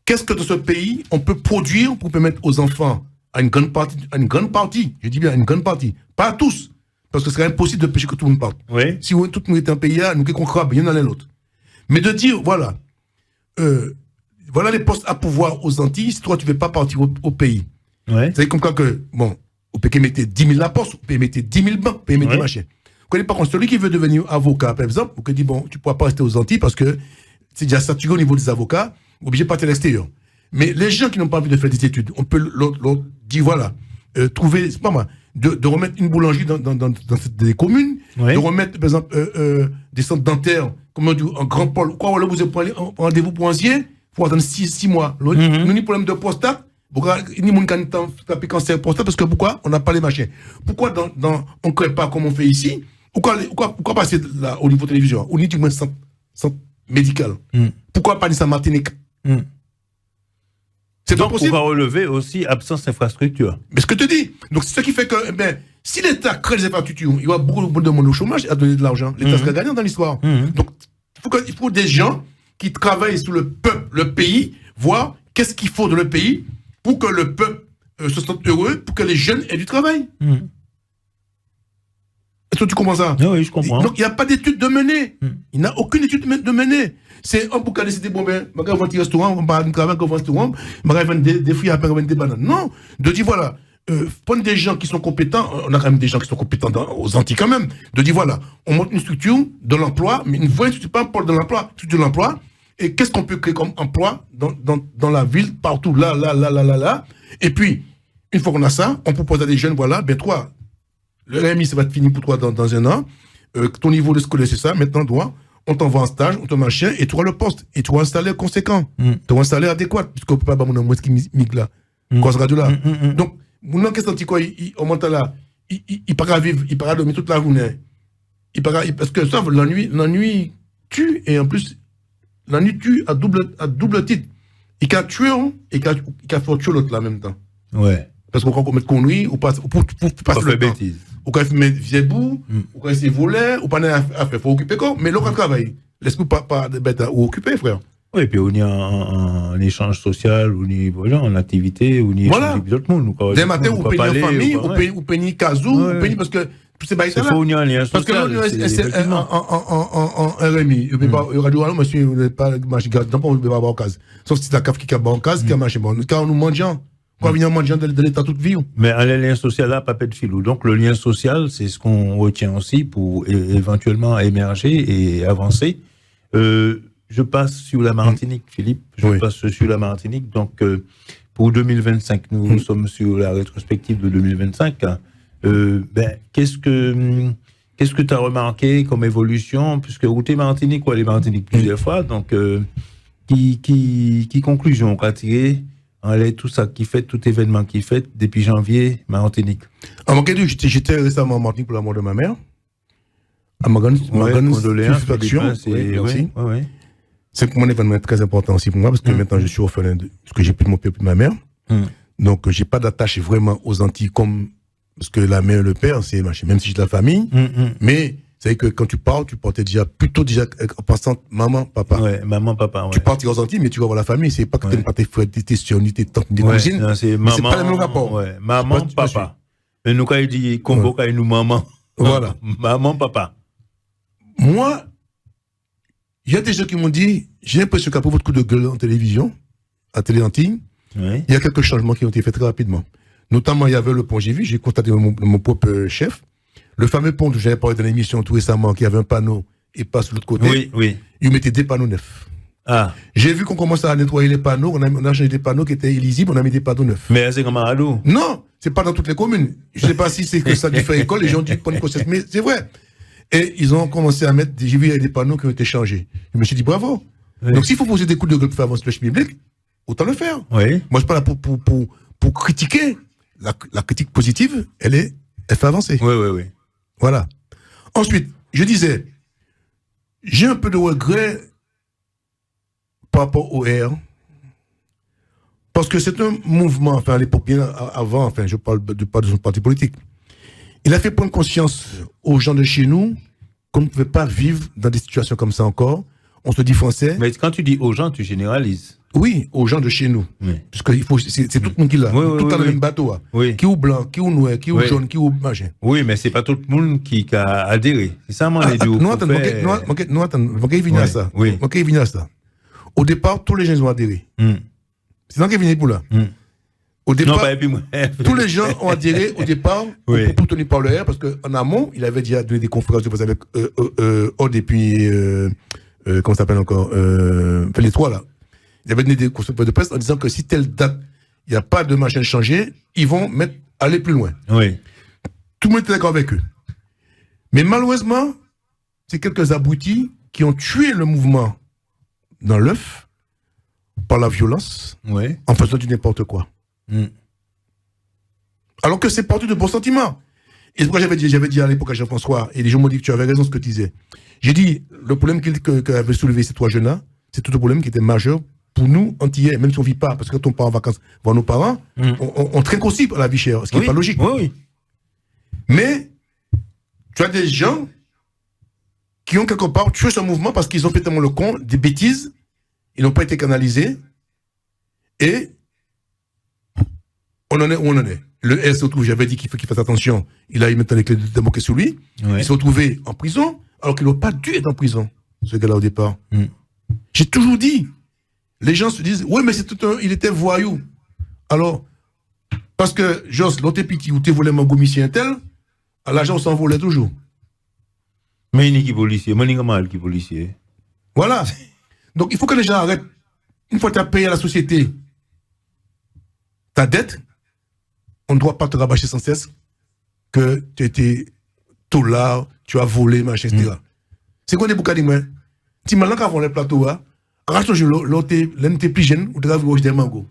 Qu'est-ce que dans ce pays on peut produire pour permettre aux enfants, à une grande partie, je dis bien une grande partie, pas à tous, parce que ce serait impossible de pêcher que tout le monde parte. Oui. Si tout le monde était un pays, nous qu'on crabe, il y en a l'un l'autre. Mais de dire voilà, voilà les postes à pouvoir aux Antilles, si toi tu ne veux pas partir au pays. Ouais. C'est comme quand que, bon, on peut mettre 10 000 la poste, on peut mettre 10 000 bancs, on peut mettre des machins. Par contre, celui qui veut devenir avocat, par exemple, on peut dire, bon, tu ne pourras pas rester aux Antilles parce que c'est déjà saturé au niveau des avocats, obligé de partir à l'extérieur. Mais les gens qui n'ont pas envie de faire des études, on peut leur dire, voilà, trouver, c'est pas moi, de remettre une boulangerie dans des communes, ouais. De remettre, par exemple, des centres dentaires, comme on dit, un grand pôle. Quoi, là, vous avez rendez-vous pour un ancien, il faut attendre 6 mois. Nous, ni problème de prostate, Pourquoi ni mon candidat tapé cancer pour ça? Parce que pourquoi on n'a pas les machins? Pourquoi on ne crée pas comme on fait ici? Pourquoi passer là, au niveau télévision? Ou ni du moins centre médical? Pourquoi pas ni en Martinique? C'est pas possible. On va relever aussi absence d'infrastructure. Mais ce que je te dis. Donc, c'est ce qui fait que, si l'État crée des infrastructures, il y aura beaucoup de monde au chômage à donner de l'argent. L'État sera gagnant dans l'histoire. Donc, il faut des gens qui travaillent sur le peuple, le pays, voir qu'est-ce qu'il faut dans le pays pour que le peuple se sente heureux, pour que les jeunes aient du travail. Est-ce que tu comprends ça? Oui, je comprends. Donc, il n'y a pas d'étude de menée. Il n'y a aucune étude de menée. C'est un boucan décidé, bon, ben, je vais vendre un restaurant, on va travailler dans un restaurant, je vais vendre des fruits, après, vendre des bananes. Non. De dire, voilà, prendre des gens qui sont compétents, on a quand même des gens qui sont compétents aux Antilles quand même, de dire, voilà, on monte une structure de l'emploi, mais une vraie structure, pas un pôle de l'emploi, structure de l'emploi, et qu'est-ce qu'on peut créer comme emploi dans la ville, partout, là. Et puis, une fois qu'on a ça, on propose à des jeunes, voilà, ben, toi, le RMI, ça va être fini pour toi dans un an, ton niveau de scolaire, c'est ça, maintenant, toi, on t'envoie en stage, on te machin, et tu auras le poste, et tu auras un salaire conséquent, tu auras un salaire adéquat, puisqu'on ne peut pas avoir mon qui migue là, cause radio là. Donc, mon qu'est-ce que quoi, on monte là, il part vivre, il part dormir toute la journée. Parce que ça, l'ennui tue, et en plus, l'ennui tue à double titre. Il a tué, et il a fait tuer l'autre là en même temps. Ouais. Parce qu'on peut mettre conneries, ou pour passer le temps. Bêtises. Ou quand il fait vieux bout, ou quand il s'est volé, ou pas à faire, il faut occuper quoi. Mais l'autre travaille. Laisse-nous pas de bête ou occuper, frère. Oui, et puis on y a un échange social, on y voilà, en activité, on y voilà. échange avec d'autres monde. Dès matin, ou paye en famille, ou paye casou, ou paye parce que tous ces bails là. Il faut unir un lien social. Parce que là, c'est en RMI. Il y aura du alors, monsieur, vous n'avez pas marché gaz, non, on ne peut pas avoir case. Sauf si c'est la CAF qui a bon case, qui a marché bon. Car nous mangeons. Quoi venir manger de l'État toute vie. Mais un lien social là, pas de filou. Donc le lien social, c'est ce qu'on retient aussi pour éventuellement émerger et avancer. Je passe sur la Martinique, Philippe. Je passe sur la Martinique. Donc pour 2025, nous sommes sur la rétrospective de 2025. Qu'est-ce que tu as remarqué comme évolution, puisque où t'es Martinique ou les Martinique plusieurs fois. Donc qui conclusion qu'a tiré? Allez, tout ça qui fait, tout événement qui fait depuis janvier, Martinique. J'étais récemment en Martinique pour la mort de ma mère. À ma grande satisfaction. C'est pour moi un événement très important aussi pour moi, parce que maintenant je suis orphelin, parce que j'ai plus mon père, plus ma mère. Donc j'ai pas d'attache vraiment aux Antilles comme, parce que la mère et le père, c'est même si j'ai de la famille, mais c'est que quand tu partais plutôt en pensant maman, papa. Ouais, maman, papa. Ouais. Tu partis aux Antilles, mais tu vas voir la famille. C'est pas que t'aimes pas tes frères, tes soeurs, tes tantes, tes cousines. Non, c'est maman. C'est pas le même rapport. Ouais, maman, papa. Mais nous, quand il dit Congo, quand il nous maman. Voilà. Maman, papa. Moi, il y a des gens qui m'ont dit, j'ai l'impression qu'après votre coup de gueule en télévision, à Télé Antilles, il y a quelques changements qui ont été faits très rapidement. Notamment, il y avait le pont, j'ai constaté mon propre chef. Le fameux pont dont j'avais parlé dans l'émission tout récemment, qui avait un panneau et passe de l'autre côté, il mettait des panneaux neufs. Ah. J'ai vu qu'on commençait à nettoyer les panneaux, on a changé des panneaux qui étaient illisibles, on a mis des panneaux neufs. Mais c'est comme un ado. Non, c'est pas dans toutes les communes. Je sais pas si c'est que ça du fait école, les gens disent qu'on est mais c'est vrai. Et ils ont commencé à mettre, j'ai vu des panneaux qui ont été changés. Je me suis dit bravo. Oui. Donc s'il faut poser des coups de gueule pour faire avancer le chemin biblique, autant le faire. Oui. Moi je suis pas là pour critiquer. La critique positive, elle fait avancer. Oui. Voilà. Ensuite, je disais, j'ai un peu de regret par rapport au R, parce que c'est un mouvement, enfin à l'époque, bien avant, enfin je parle pas de son parti politique. Il a fait prendre conscience aux gens de chez nous qu'on ne pouvait pas vivre dans des situations comme ça encore. On se dit français. Mais quand tu dis aux gens, tu généralises. Oui, aux gens de chez nous. Oui. Parce que c'est tout le monde qui l'a. Tout dans le même bateau. Oui. Qui ou blanc, qui ou noir, qui ou jaune, qui ou machin. Oui, mais c'est pas tout le monde qui a adhéré. C'est ça, moi, les deux. Non, attends, il vient à ça. Oui. Il vient à ça. Au départ, tous les gens ont adhéré. C'est dans qu'il vient pour là. Au départ, tous les gens ont adhéré au départ pour tenir par le R, parce qu'en amont, il avait déjà donné des conférences de presse avec Odd et puis, comment ça s'appelle encore, les trois là. Il avait donné des conférences de presse en disant que si telle date, il n'y a pas de machin changé, ils vont aller plus loin. Oui. Tout le monde était d'accord avec eux. Mais malheureusement, c'est quelques abrutis qui ont tué le mouvement dans l'œuf par la violence, en faisant du n'importe quoi. Alors que c'est porté de bons sentiments. Et c'est pourquoi j'avais dit à l'époque à Jean-François, et les gens m'ont dit que tu avais raison ce que tu disais. J'ai dit, le problème qu'avaient soulevé ces trois jeunes-là, c'est tout un problème qui était majeur pour nous, Antillais, même si on ne vit pas, parce que quand on part en vacances voir nos parents, on trinque aussi pour la vie chère, ce qui n'est pas logique. Oui. Mais, tu as des gens qui ont quelque part tué ce mouvement parce qu'ils ont fait tellement le con, des bêtises, ils n'ont pas été canalisés, et on en est où on en est. Le S se retrouve, j'avais dit qu'il faut qu'il fasse attention, il a eu maintenant les clés de démocratie sur lui, il s'est retrouvé en prison, alors qu'il n'aurait pas dû être en prison, ce gars-là au départ. J'ai toujours dit, les gens se disent, oui, mais il était voyou. Alors, parce que, Jos, l'autre petit, où tu volé mon gomici un tel, à l'argent, on s'en volait toujours. Mais il est qui policier, mais il est mal qui policier. Voilà. Donc, il faut que les gens arrêtent. Une fois que tu as payé à la société ta dette, on ne doit pas te rabâcher sans cesse que tu étais tout là, tu as volé, machin, etc. C'est quoi des boucades, moi? Si maintenant qu'avant les plateaux, arrache-toi, l'autre est plus jeune, ou tu as vu des mango.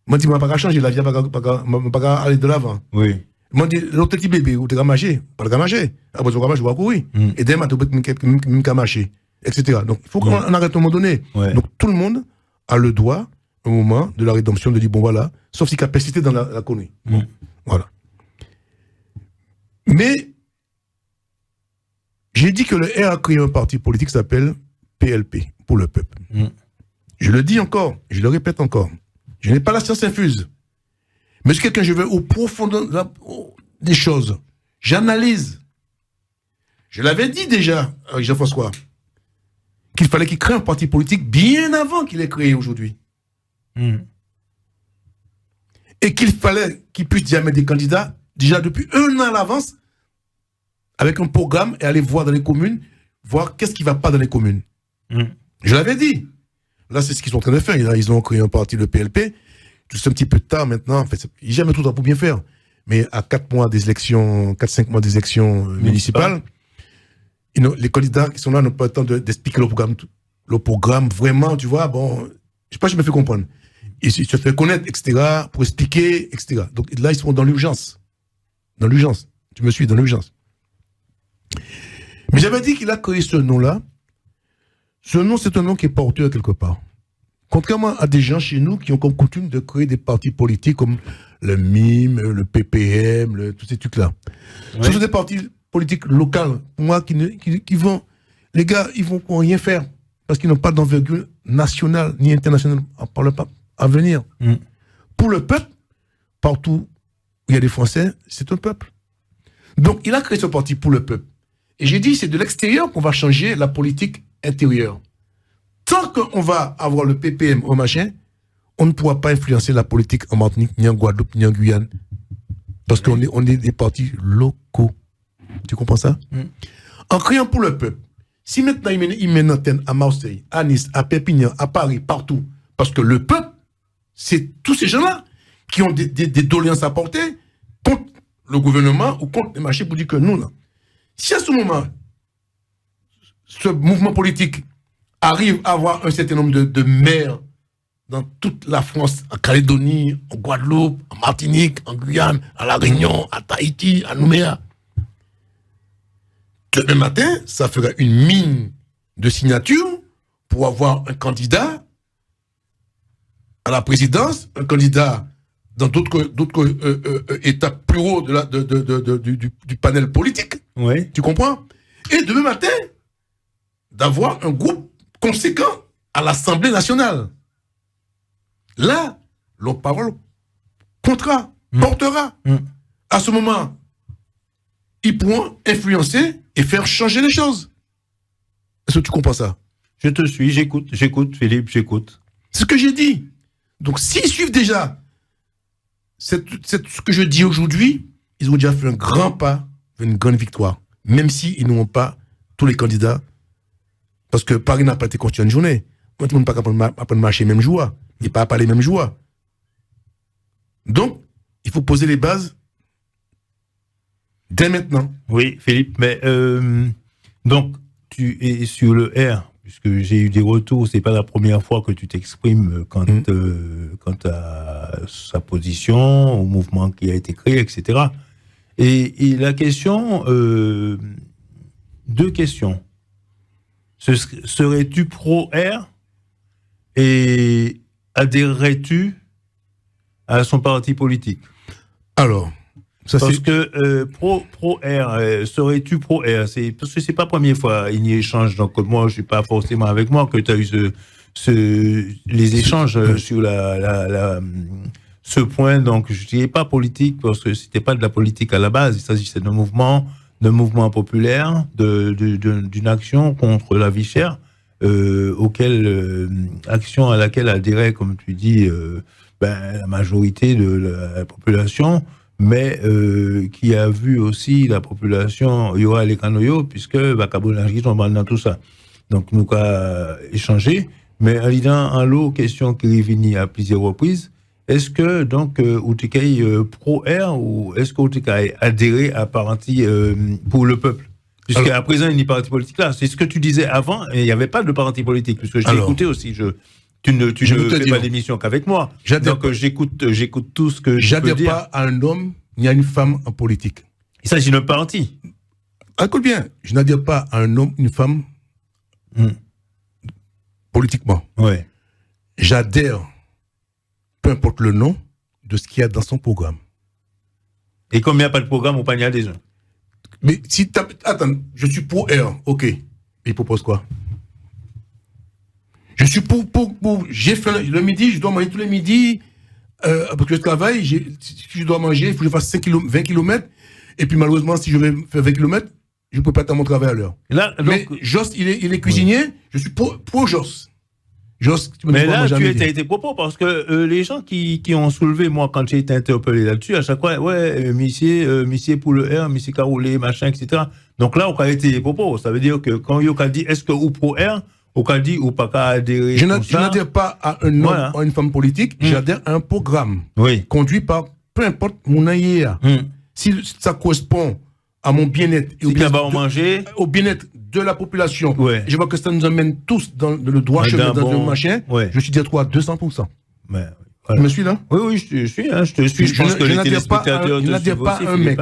Moi, je ne vais pas changer la vie, je ne vais pas aller de l'avant. Oui. Moi, je dis, l'autre petit bébé, ou tu as marché, pas le marcher. Après, tu vas marcher, tu vas courir. Et demain, tu vas marcher, etc. Donc, il faut qu'on arrête à un moment donné. Ouais. Donc, tout le monde a le droit, au moment de la rédemption, de dire, bon, voilà, sauf si capacité dans la connerie. Bon, voilà. Mais, j'ai dit que le R a créé un parti politique qui s'appelle PLP, pour le peuple. Je le dis encore, je le répète encore. Je n'ai pas la science infuse. Mais c'est quelqu'un, je vais au profondeur des choses. J'analyse. Je l'avais dit déjà avec Jean-François qu'il fallait qu'il crée un parti politique bien avant qu'il ait créé aujourd'hui. Et qu'il fallait qu'il puisse dire des candidats déjà depuis 1 an à l'avance avec un programme et aller voir dans les communes, voir qu'est-ce qui ne va pas dans les communes. Je l'avais dit. Là, c'est ce qu'ils sont en train de faire. Ils ont créé un parti, le PLP. C'est un petit peu tard maintenant. En fait, il n'y a jamais tout le temps pour bien faire. Mais à 4 mois des élections, 4-5 mois des élections municipales, les candidats qui sont là n'ont pas le temps d'expliquer le programme. Le programme, vraiment, tu vois, bon, je ne sais pas si je me fais comprendre. Ils se font connaître, etc., pour expliquer, etc. Donc là, ils sont dans l'urgence. Dans l'urgence. Tu me suis, dans l'urgence. Mais j'avais dit qu'il a créé ce nom-là. Ce nom, c'est un nom qui est porteur quelque part. Contrairement à des gens chez nous qui ont comme coutume de créer des partis politiques comme le MIM, le PPM, tous ces trucs-là. Ce sont des partis politiques locaux, pour moi, qui vont... Les gars, ils vont rien faire parce qu'ils n'ont pas d'envergure nationale ni internationale à venir. Pour le peuple, partout où il y a des Français, c'est un peuple. Donc, il a créé ce parti pour le peuple. Et j'ai dit, c'est de l'extérieur qu'on va changer la politique intérieure. Tant qu'on va avoir le PPM au machin, on ne pourra pas influencer la politique en Martinique, ni en Guadeloupe, ni en Guyane. Parce qu'on est des partis locaux. Tu comprends ça? En créant pour le peuple, si maintenant il met une antenne à Marseille, à Nice, à Perpignan, à Paris, partout, parce que le peuple, c'est tous ces gens-là qui ont des doléances à porter contre le gouvernement ou contre les marchés pour dire que nous, là, si à ce moment, ce mouvement politique arrive à avoir un certain nombre de maires dans toute la France, en Calédonie, en Guadeloupe, en Martinique, en Guyane, à La Réunion, à Tahiti, à Nouméa. Demain matin, ça fera une mine de signatures pour avoir un candidat à la présidence, un candidat dans d'autres étapes plus hauts du panel politique. Oui. Tu comprends? Et demain matin, d'avoir un groupe conséquent à l'Assemblée nationale. Là, leur parole comptera, portera. À ce moment, ils pourront influencer et faire changer les choses. Est-ce que tu comprends ça? Je te suis, j'écoute, Philippe, j'écoute. C'est ce que j'ai dit. Donc, s'ils suivent déjà ce que je dis aujourd'hui, ils ont déjà fait un grand pas vers une grande victoire. Même s'ils n'ont pas tous les candidats. Parce que Paris n'a pas été construit en une journée. Tout le monde n'a pas apprendre à marcher même joie. Il n'y a pas à parler même joie. Donc, il faut poser les bases dès maintenant. Oui, Philippe, mais donc, tu es sur le R puisque j'ai eu des retours, c'est pas la première fois que tu t'exprimes quant à sa position, au mouvement qui a été créé, etc. Et la question, deux questions. Serais-tu pro-R et adhérerais-tu à son parti politique? Alors, ça parce c'est... que pro-R, serais-tu pro-R? Parce que c'est pas la première fois il y a échange, donc moi je suis pas forcément avec moi que tu as eu les échanges sur ce point, donc je dirais pas politique parce que c'était pas de la politique à la base, il s'agissait d'un mouvement populaire, d'une action contre la vie chère, action à laquelle adhérait, comme tu dis, la majorité de la population, mais qui a vu aussi la population y aura les canoyos, puisque Bakabolangi sont dans tout ça. Donc nous avons échangé, mais en disant en l'eau question qui est venue à plusieurs reprises, est-ce que donc Outikay pro-R ou est-ce que Outikay adhéré à parti pour le peuple? Puisqu'à présent, il n'y a pas de parti politique là. C'est ce que tu disais avant, et il n'y avait pas de parti politique, puisque je t'ai écouté aussi. Tu ne fais pas d'émission qu'avec moi. Donc j'écoute tout ce que je peux dire. J'adhère pas à un homme ni à une femme en politique. Il s'agit d'un parti. Écoute bien, je n'adhère pas à un homme, une femme politiquement. Ouais. J'adhère, peu importe le nom, de ce qu'il y a dans son programme. Et comme il n'y a pas de programme, on n'y a des gens. Mais si attends, je suis pour R, ok. Il propose quoi? Je suis pour j'ai fait le midi, je dois manger tous les midis, parce que je travaille, si je dois manger, il faut que je fasse 20 km, et puis malheureusement, si je vais faire 20 km, je ne peux pas être à mon travail à l'heure. Mais Joss, il est cuisinier, je suis pour Joss. Mais là, tu as été propos, parce que les gens qui ont soulevé, moi, quand j'ai été interpellé là-dessus, à chaque fois, monsieur pour le R, monsieur Caroulé, machin, etc. Donc là, on a été propos. Ça veut dire que quand on a dit, est-ce que ou pro R, on a dit ou pas qu'à adhérer. Je n'adhère pas à un homme ou à une femme politique, j'adhère à un programme conduit par peu importe mon aïe. Si ça correspond à mon bien-être et au bien-être de la population, je vois que ça nous amène tous dans le droit chemin, dans le machin, je suis dire toi 200%. Voilà. Tu me suis là? Oui, je suis, je te suis. Je pense que les téléspectateurs je n'adhère pas à un mec.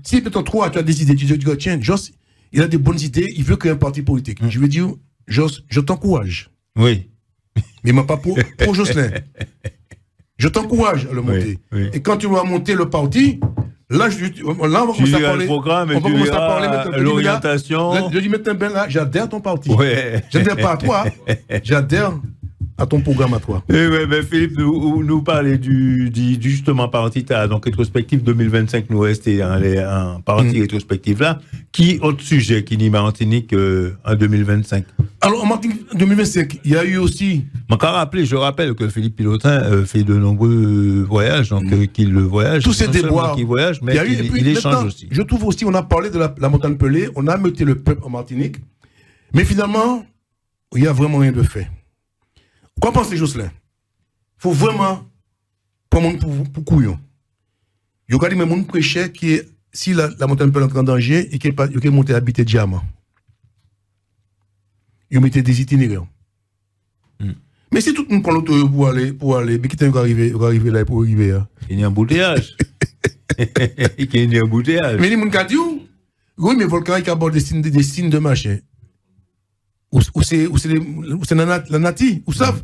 Si peut-être toi, tu as des idées, tu dis, tiens, Joss, il a des bonnes idées, il veut créer un parti politique. Je vais dire, Joss, je t'encourage. Oui. Mais pas pour Jocelyn. Je t'encourage à le monter. Et quand tu vas monter le parti, là, on va commencer à parler. On va commencer à parler l'orientation. Je dis maintenant, ben là, j'adhère à ton parti. J'adhère pas à toi. J'adhère à ton programme à toi. Philippe, nous parler du justement parti, donc rétrospective 2025, nous rester en partie rétrospective là. Qui autre sujet qui n'y Martinique en 2025? Alors en Martinique 2025, il y a eu aussi. Je rappelle que Philippe Pilotin fait de nombreux voyages, donc qu'il voyage. Tous ces déboires. Qu'il voyage, mais il échange aussi. Je trouve aussi, on a parlé de la montagne Pelée, on a muté le peuple en Martinique, mais finalement, il n'y a vraiment rien de fait. Qu'en pensez, Jocelyn? Il faut vraiment pas mon pour couillon. Il y a des gens prêchés qui est, si la montagne peut entrer en danger et qui est monté habiter Diamant. Ils mettent des itinéraires. Mais si tout le monde prend l'auto pour aller, mais qui t'est arrivé là pour arriver là? Il y a un embouteillage. Il y a un embouteillage. Mais les gens qui disent, oui, mais volcan il aborde des signes de machin. Ou c'est la nati, ou savent.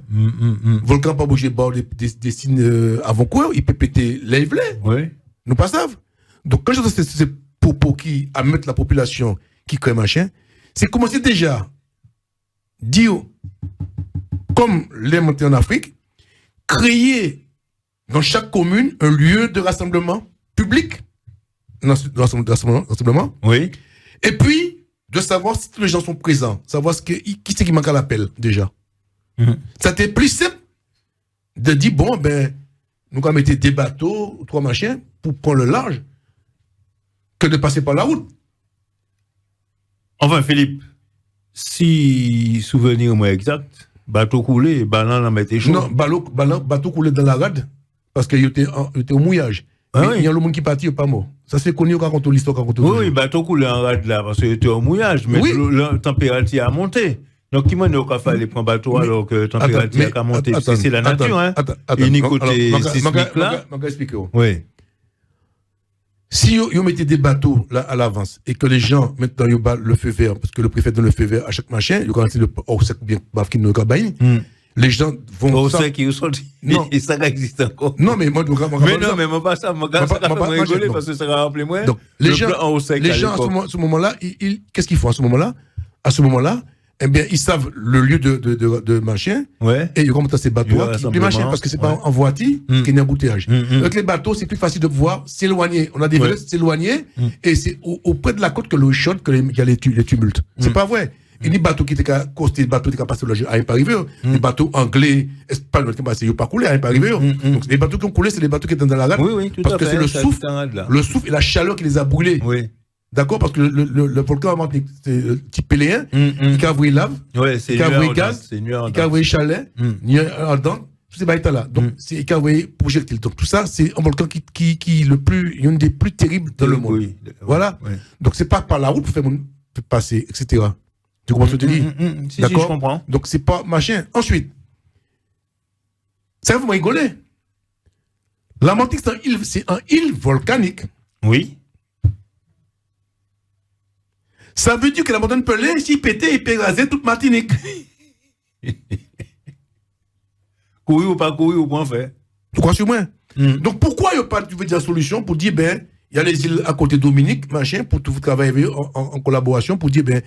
Volcan pas bouger bord des signes avant quoi, il peut péter les vlés. Oui. Nous pas savent. Donc quand j'entends ces propos qui mettre la population qui crée machin, c'est commencer déjà dire comme les montées en Afrique, créer dans chaque commune un lieu de rassemblement public, rassemblement. Oui. Et puis de savoir si tous les gens sont présents, savoir qui c'est qui manque à l'appel déjà. Ça t'est plus simple de dire bon nous allons mettre des bateaux, 3 machins pour prendre le large que de passer par la route. Enfin Philippe, si souvenir moi exact, bateau coulé, ballon la mettait chaud. Non, bateau coulé dans la rade parce qu'il était au mouillage. Il y a le monde qui partit, pas mort. Ça c'est connu quand on raconte l'histoire. Oui, bateau coulé en rade là parce qu'il était au mouillage, mais la température a monté. Donc, qui m'a dit qu'on fait les points bateau alors que la température a monté? C'est la nature, hein. Une côté sismique là. Je vais expliquer. Oui. Si vous mettez des bateaux là à l'avance et que les gens, maintenant, ils battent le feu vert, parce que le préfet donne le feu vert à chaque machin, ils ont le OSEC bien bafkin de Kabaï, les gens vont. OSEC qui sont. Non. Et ça existe encore. Non, mais moi, mais non, mais moi, pas ça. Moi, ça va rigoler parce que ça va rappeler moi. Donc, les gens à ce moment-là, qu'est-ce qu'ils font à ce moment-là? À ce moment-là, eh bien, ils savent le lieu de machin, et ils remontent à ces bateaux, qui machin, parce que c'est pas en voiture, qu'il y a un embouteillage. Avec les bateaux, c'est plus facile de pouvoir s'éloigner. On a des volets s'éloigner, et c'est auprès de la côte que l'eau est chaude qu'il y a les tumultes. C'est pas vrai. Il y a des bateaux qui étaient costés, des bateaux qui étaient passés à pas arriver. Des bateaux anglais, espagnols qui sont passés, ils n'ont pas coulé, à pas arriver. Donc, les bateaux qui ont coulé, c'est les bateaux qui étaient dans la rade. Parce que c'est le souffle et la chaleur qui les a brûlés. D'accord, parce que le volcan c'est le type péléen, il a envoyé lave, il a envoyé gaz, il a envoyé chalet, il a ardent, tous ces bails là. Donc, il a envoyé projectile. Donc, tout ça, c'est un volcan qui est une des plus terribles dans le monde. Voilà. Donc, c'est pas par la route pour faire passer, etc. Tu comprends ce que je te dis? D'accord. Je comprends. Donc, c'est pas machin. Ensuite, ça vous rigoler. La Martinique, c'est une île volcanique. Oui. Ça veut dire que la montagne Pelée, s'il pétait, il peut raser toute Martinique. Courir ou pas courir, ou point faire. Tu crois sur moi? Donc pourquoi il n'y a pas de solution pour dire, ben, il y a les îles à côté de Dominique, machin, pour tout travailler en collaboration, pour dire, ben,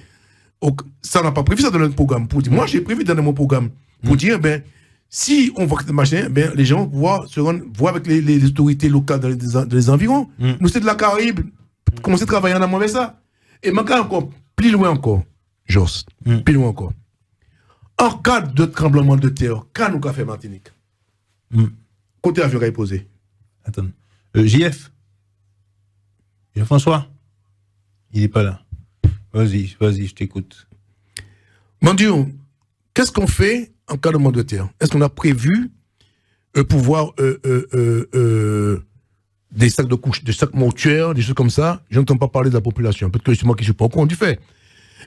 ça n'a pas prévu ça dans le programme. Pour dire, moi, j'ai prévu dans mon programme, pour dire, ben, si on voit que machin, ben, les gens voient avec les autorités locales dans les environs. Nous, c'est de la Caraïbe. Commencer à travailler en amont avec ça. Et maintenant encore, plus loin encore, Jos, plus loin encore. En cas de tremblement de terre, quand nous avons fait Martinique, côté avion est posé. Attends. JF François, il n'est pas là. Vas-y, je t'écoute. Mon Dieu, qu'est-ce qu'on fait en cas de tremblement de terre? Est-ce qu'on a prévu pouvoir des sacs de couches, des sacs mortuaires, des choses comme ça? Je n'entends pas parler de la population. Peut-être que c'est moi qui ne suis pas au courant du fait.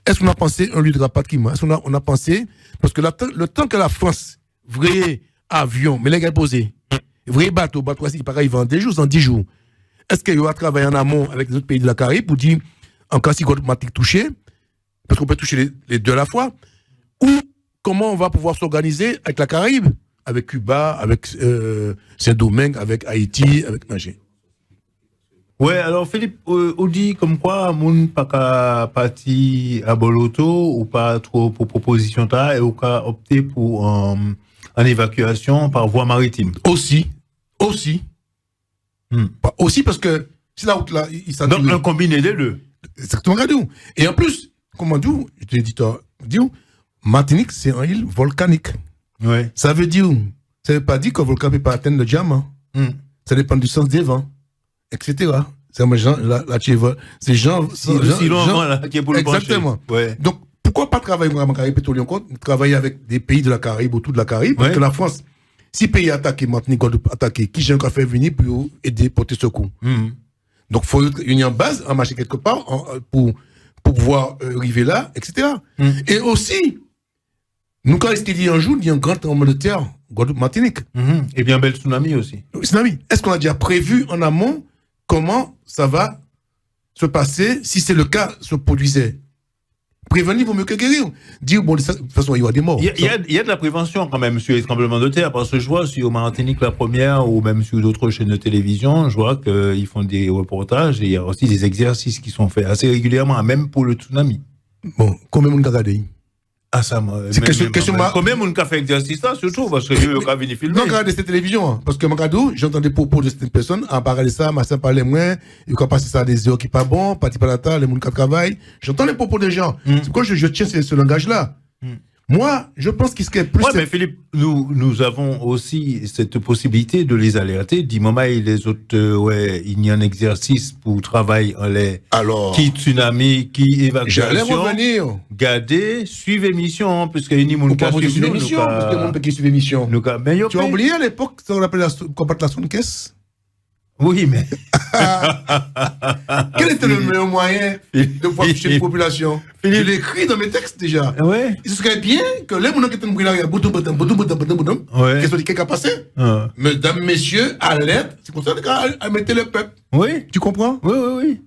Est-ce qu'on a pensé un lieu de rapatriement? Est-ce qu'on a pensé, parce que le temps que la France, vrai avion, mais les gars posés, vrai bateau, c'est pareil, il va en 10 jours. Est-ce qu'il y aura travaillé en amont avec les autres pays de la Caraïbe pour dire, en cas si Guadeloupe touché, parce qu'on peut toucher les deux à la fois, ou comment on va pouvoir s'organiser avec la Caraïbe, avec Cuba, avec Saint-Domingue, avec Haïti, avec Niger? Ouais, alors Philippe, on dit comme quoi, moun pas qu'à partir à Boloto ou pas trop pour proposition ta et ou qu'à opter pour en évacuation par voie maritime. Aussi. Aussi parce que c'est la route là, il s'en donc, on combine les deux. Exactement, regardez. Et en plus, comment dire, je te dis, Martinique, c'est une île volcanique. Ouais. Ça veut pas dire que le volcan ne peut pas atteindre le diamant. Ça dépend du sens des vents, etc. C'est gens qui est pour le exactement. Ouais. Donc, pourquoi pas travailler avec la Caraïbe pétrolière encore, travailler avec des pays de la Caraïbe, autour de la Caraïbe, parce que la France, si pays attaqué, Martinique, attaqué, qui j'ai encore fait venir pour aider, porter secours. Donc, il faut une base, en marché quelque part, pour pouvoir arriver là, etc. Et aussi, nous, quand est-ce qu'il y a un jour, il y a un grand tremblement de terre, Guadeloupe, Martinique. Et bien, bel tsunami aussi. Tsunami. Est-ce qu'on a déjà prévu en amont comment ça va se passer si c'est le cas se produisait? Prévenir vaut mieux que guérir. Dire, bon, de toute façon, il y aura des morts. Il y a de la prévention quand même sur les tremblements de terre, parce que je vois sur Martinique la première, ou même sur d'autres chaînes de télévision, je vois qu'ils font des reportages et il y a aussi des exercices qui sont faits assez régulièrement, même pour le tsunami. Bon, combien de monde a regardé? Ah, ça, c'est question combien de monde a fait exercice là, surtout, parce que je vais venir filmer. Non, regardez cette télévision, parce que j'entends des propos de certaines personnes, en parler de ça, ma soeur parlait moins, il faut passer ça à des heures qui pas bon, parti par la table, les gens qui travaillent. J'entends les propos des gens. C'est pourquoi je tiens ce langage-là. Moi, je pense qu'il serait plus. Ouais, mais Philippe, nous avons aussi cette possibilité de les alerter. Du moment où les autres, il y a un exercice pour travail en les. Alors. Qui tsunami, qui évacuation. J'allais revenir. Gardez, suivez mission, puisque il y a des gens qui suivent l'émission. Parce qu'il y a des gens qui suivent l'émission. Tu as oublié à l'époque, ce qu'on appelait la caisse? Oui, mais. Quel était le meilleur moyen de pouvoir toucher la population? Je l'ai écrit dans mes textes déjà. Ouais. Il serait bien que les gens qui étaient brûlés, qu'est-ce qui a passé? Mesdames, messieurs, alerte, c'est comme ça qu'à mettre le peuple. Oui. Tu comprends? Oui.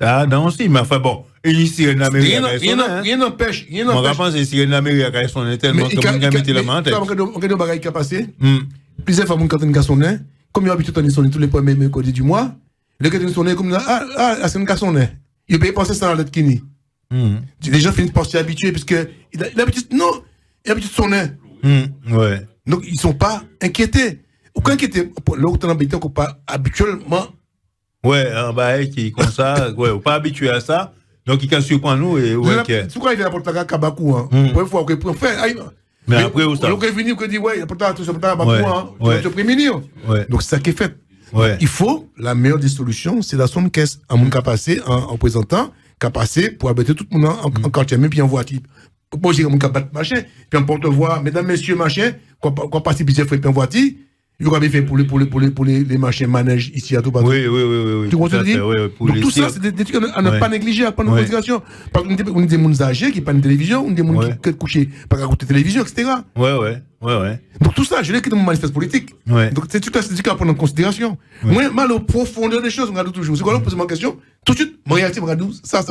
Ah, non, aussi, mais enfin bon. Et ici, rien n'empêche. Mon rapport, c'est si l'Amérique a son tellement que vous mettez la main en tête. Regarde le bagage qui a passé. Plusieurs fois, quand on a sonné, comme il y a habitué de sonner tous les premiers mercredis du mois, le gars qui sonné comme c'est une cassonne. Il peut y penser ça dans l'autre kini. Les gens finissent par s'y habituer, parce que il a l'habitude de sonner. Ouais. Donc, ils ne sont pas inquiétés. Aucun inquiété. L'autre habitué qu'on pas habituellement. Ouais, un bail qui comme ça, ouais, pas habitué à ça. Donc, il can surprendre nous et ouais. C'est pourquoi il vient apporter la Kabakou, hein. Pour faire, mais après, où ça? Le prévenu qui dit, ouais, il apporte la Kabakou, hein. Tu vas te prémunir. Donc, c'est ça qui est fait. Ouais. Il faut, la meilleure des solutions, c'est la somme caisse. À mon cas passé, en présentant, cas passé, pour abattre tout le monde en quartier, même puis en voiture. Moi, j'ai mon cas battre machin, puis en porte-voix, mesdames, messieurs, machin, quoi passer, puis j'ai fait en voiture. Il y aura bien fait pour les machins manèges ici à tout partout. Oui. Tu comprends ce que je dis? Donc tout ça, c'est des trucs à ne pas négliger, à prendre en considération. Parce qu'on a des gens âgés qui parlent de télévision, on a des gens qui couchent par à côté de télévision, etc. Ouais. Donc tout ça, je l'ai écrit dans mon manifeste politique. Donc c'est tout ça, c'est à prendre en considération. Moi, mal au profondeur des choses, on regarde toujours. C'est quoi là, pose ma question? Tout de suite, mon réactif, regarde ça.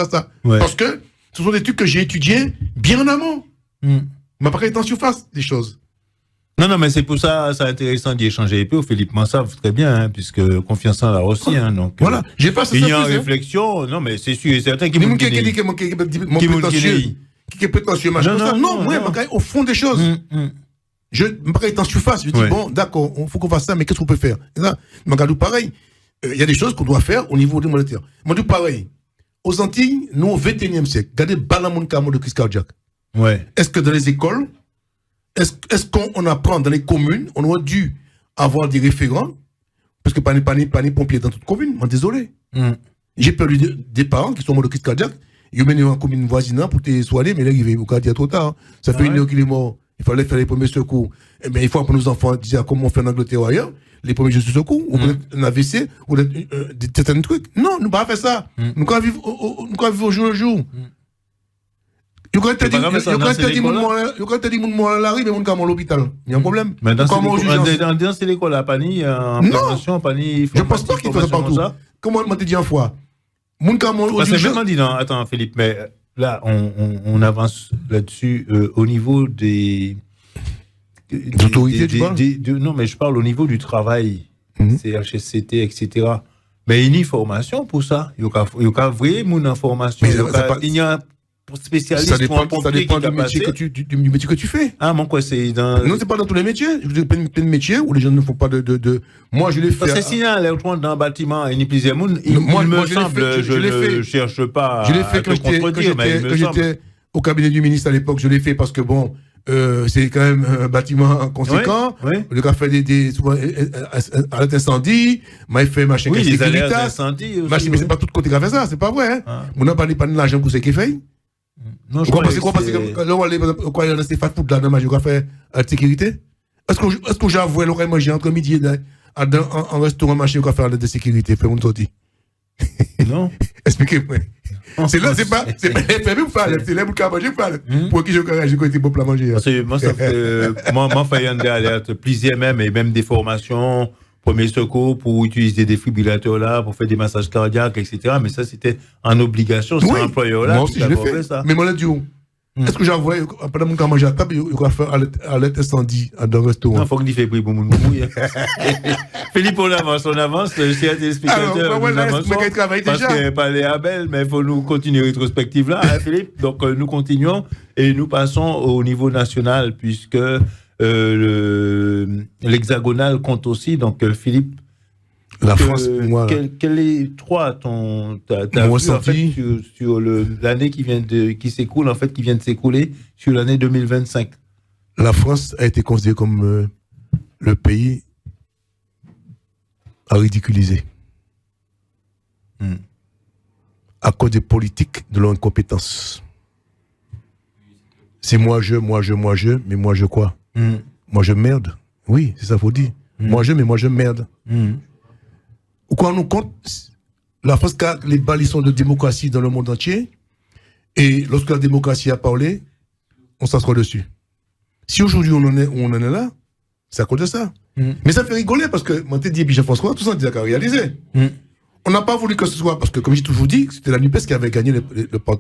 Parce que ce sont des trucs que j'ai étudiés bien en amont. Mais pas en surface des choses. Non, mais c'est pour ça, c'est intéressant d'y échanger un peu. Philippe Mansaf, très bien, hein, puisque confiance en là aussi, hein, donc. Voilà. J'ai pas ça. Il y a une réflexion, non, mais c'est sûr et certain qu'il qui est prétentieux, machin. Non, moi, au fond des choses. Je me parle en surface. Je dis, bon, d'accord, il faut qu'on fasse ça, mais qu'est-ce qu'on peut faire? Regarde, pareil. Il y a des choses qu'on doit faire au niveau du monétaire. Moi, pareil. Aux Antilles, nous, au 21e siècle, regardez, balamon camo de crise cardiaque. Ouais. Est-ce que dans les écoles, est-ce qu'on apprend dans les communes, on aurait dû avoir des référents, parce que pas les pompiers dans toute commune, moi désolé. J'ai perdu des parents qui sont morts de crise cardiaque, ils mènent en commune voisine pour te soigner, mais là, il va dire trop tard. Ça fait une heure qu'il est mort, il fallait faire les premiers secours. Eh bien, il faut apprendre nos enfants, dire comment on fait en Angleterre ou ailleurs, les premiers gestes de secours, ou peut-être un AVC, ou certains trucs. Non, nous ne pas faire ça. Nous quand vivre au jour le jour. Il y a quand tu dis mon mort à la rue, mais mon cas à l'hôpital. Il y a un problème. Mais dans ces écoles à Pani, en prévention, Pani. Je ne pense pas qu'il faut ça partout. Comment on m'a dit en fois? Mon cas au c'est vraiment dit, non, attends, Philippe, mais là, on avance là-dessus au niveau des autorités, non, mais je parle au niveau du travail, CHSCT, etc. Mais il y a une formation pour ça. Il y a vraiment une information. Il y a spécialiste. Ça dépend du métier que tu fais. Ah, mon quoi, c'est dans. Non, c'est pas dans tous les métiers. Je veux dire, plein de métiers où les gens ne font pas de. Moi, je l'ai fait. C'est sinon, les autres dans un bâtiment, il y a plusieurs monde. Moi, me semble, je ne cherche pas. Je l'ai fait quand j'étais au cabinet du ministre à l'époque. Je l'ai fait parce que bon, c'est quand même un bâtiment conséquent. Le gars fait souvent alerte d'incendie, m'a fait machin. Oui, les alertes d'incendie. Mais c'est pas tout côté qui a fait ça, c'est pas vrai. On n'a pas de l'argent pour ce qu'il fait. Non, je crois parce que là, on va aller dans ces fast-food là, dans ma géographie de sécurité. Est-ce que j'avoue, l'aurait mangé entre midi et en restaurant, machin, on va faire de sécurité, fait mon sortie. Non. Expliquez-moi. C'est là, c'est pas les ou pas, c'est là pour qu'à manger, pas pour qui je côté pour la manger. Moi, ça fait, moi, fait une alerte, plusieurs même, et même des formations, premier secours pour utiliser des défibrillateurs là, pour faire des massages cardiaques, etc. Mais ça, c'était en obligation, c'est l'employeur là. Moi aussi, je l'ai fait. Ça. Mais moi, là, du coup, est-ce que j'en vois, pendant mon manger à table, il va faire alerte incendie dans le restaurant? Non, il faut qu'il fait pour mon mouille. Philippe, on avance, chers téléspectateurs. Nous avançons, parce que pas les Abel, mais il faut nous continuer rétrospective là, hein, Philippe. Donc, nous continuons et nous passons au niveau national, puisque l'hexagonal compte aussi. Donc, Philippe, la France, pour moi. Quel est, toi, t'as vu, en fait, sur l'année qui s'écoule, en fait, qui vient de s'écouler, sur l'année 2025? La France a été considérée comme le pays à ridiculiser. À cause des politiques de leur incompétence. C'est moi je, mais moi je quoi? Moi je merde. Oui, c'est ça, faut dire. Moi je, mais moi je merde. Quand on nous compte, la France a les balisons de démocratie dans le monde entier, et lorsque la démocratie a parlé, on s'assoit dessus. Si aujourd'hui on en est là, c'est à cause de ça. Mais ça fait rigoler parce que, moi, t'ai dit, François, tout ça, on dit qu'à réaliser. On n'a pas voulu que ce soit, parce que, comme j'ai toujours dit, c'était la NUPES qui avait gagné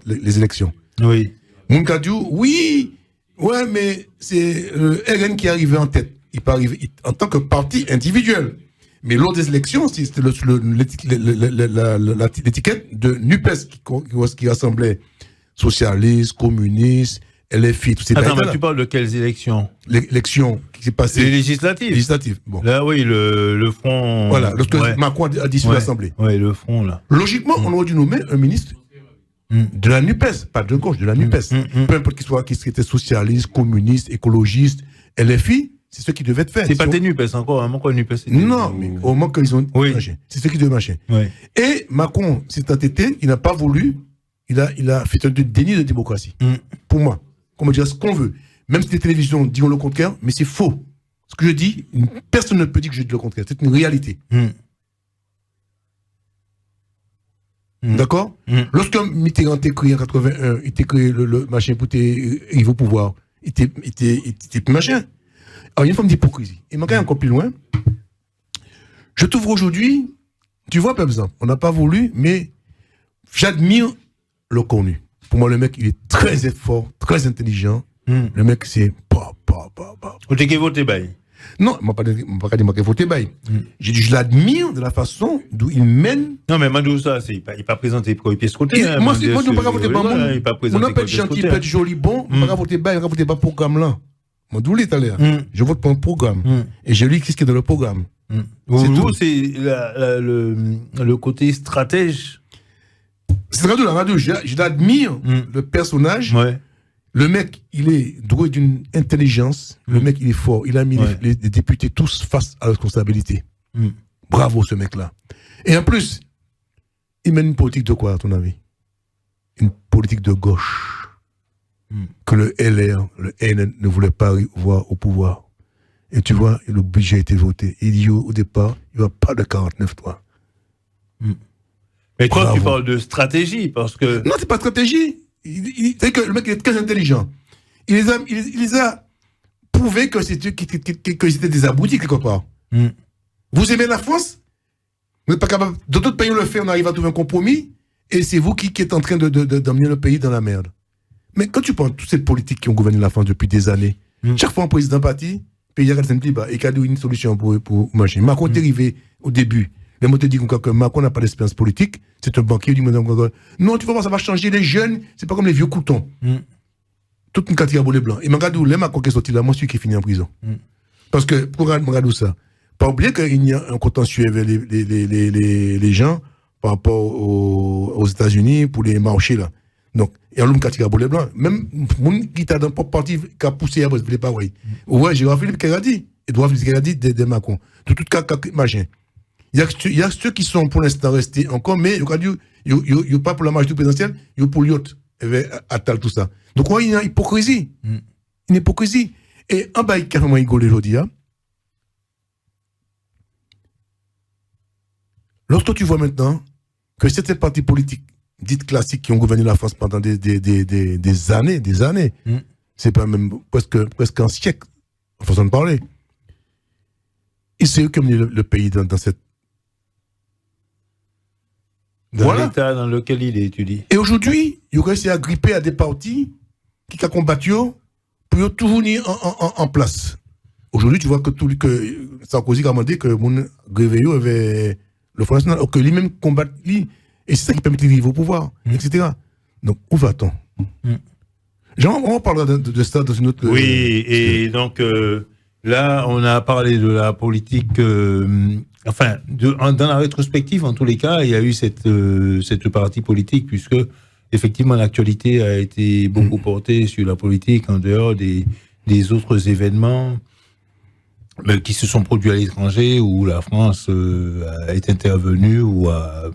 les élections. Oui. Moukadiou, oui, ouais, mais c'est RN qui est arrivé en tête. Il peut arriver en tant que parti individuel. Mais lors des élections, c'était l'étiquette de NUPES qui rassemblait socialistes, communistes, LFI, tout ces Attends, mais tu parles de quelles élections? L'élection qui s'est passée. Les législatives. Législatives, bon. Là, oui, le front. Voilà, lorsque Macron a dissous l'Assemblée. Oui, le front, là. Logiquement, on aurait dû nommer un ministre de la NUPES, pas de gauche, de la NUPES. Peu importe qu'il était socialiste, communiste, écologiste, LFI, c'est ce qui devait être fait. C'est pas tes NUPES encore, hein, quoi, NUPES. Non, mais au moment qu'ils ont marché. C'est ce qui devait marcher. Oui. Et Macron s'est entêté, il n'a pas voulu, il a fait un déni de démocratie. Pour moi. Qu'on me dise ce qu'on veut. Même si les télévisions disent le contraire, mais c'est faux. Ce que je dis, personne ne peut dire que je dis le contraire. C'est une réalité. D'accord? Lorsque Mitterrand t'a créé en 81, il t'a créé le machin pour arriver au pouvoir, il était machin. Alors, il y a une forme d'hypocrisie. Il manque encore plus loin. Je trouve aujourd'hui, tu vois, par exemple, on n'a pas voulu, mais j'admire le connu. Pour moi, le mec, il est très fort, très intelligent. Le mec, c'est Vous t'avez voté, bail? Non, je ne vais pas dire que voté, bail. J'ai dit, je l'admire de la façon d'où il mène. Non, mais Madou, ça, il n'est pas présenté pour les pièces côté. Moi, je ne vais pas voter par moi. Il n'est pas présenté. On peut être gentil, peut être joli, bon, je ne vais pas voter bail, je ne vais pas voter par programme là. Moi, d'où l'est allé. Je vote pour un programme. Et je lis ce qui est dans le programme. C'est tout. C'est le côté stratège. C'est la radio. Je l'admire, le personnage. Ouais. Le mec, il est doué d'une intelligence. Le mec, il est fort. Il a mis les députés tous face à la responsabilité. Bravo, ce mec-là. Et en plus, il mène une politique de quoi, à ton avis? Une politique de gauche. Que le LR, le NN ne voulait pas voir au pouvoir. Et tu vois, le budget a été voté. Il dit au départ, il n'y aura pas de 49-3. Mais toi, tu parles de stratégie, parce que... Non, c'est pas stratégie. C'est que le mec est très intelligent. Il les a prouvé que c'était des aboutis quelque part. Vous aimez la France? Vous n'êtes pas capable. Dans d'autres pays, on le fait, on arrive à trouver un compromis, et c'est vous qui êtes en train d'emmener le pays dans la merde. Mais quand tu prends toutes ces politiques qui ont gouverné la France depuis des années, chaque fois un président parti, le pays a et qu'il a une solution pour marcher. Macron est arrivé au début. Les mots te disent que Macron n'a pas d'expérience politique, c'est un banquier, il dit non, tu vas voir, ça va changer les jeunes, c'est pas comme les vieux coutons. Toute une catégorie les blancs. Et Magadou, les Macron qui est sorti là, moi, celui qui est fini en prison. Parce que, pour Magadou, ça, pas oublier qu'il y a un contentieux avec les gens par rapport aux États-Unis pour les marchés là. Donc, il y a l'homme qui a les blancs. Même, mon qui t'a dans le parti qui a poussé à bosser, pas ouais. Ouais, j'ai Philippe qui a dit, Edouard Philippe qui a dit de Macron. De tout cas, machin. Il y a ceux qui sont pour l'instant restés encore, mais il n'y a pas pour la majorité présidentielle, il y a pour l'autre, Attal, tout ça. Donc, il y a une hypocrisie. Une hypocrisie. Et en bas, il y a vraiment rigolé aujourd'hui. Lorsque tu vois maintenant que certains partis politiques dites classiques qui ont gouverné la France pendant des années, c'est pas même presque un siècle, en façon de parler. Et c'est eux qui ont mené le pays dans cette. Voilà. L'état dans lequel il est étudié. Et aujourd'hui, il réussi à gripper à des partis qui ont combattu pour tout venir en place. Aujourd'hui, tu vois que Sarkozy a demandé que mon Gréveillot avait le Front National, que lui-même combat lui. Et c'est ça qui permet de vivre au pouvoir, etc. Donc, où va-t-on? On parlera de ça dans une autre... Oui, et donc, là, on a parlé de la politique... dans la rétrospective, en tous les cas, il y a eu cette partie politique, puisque, effectivement, l'actualité a été beaucoup portée sur la politique en dehors des autres événements qui se sont produits à l'étranger, où la France est intervenue, où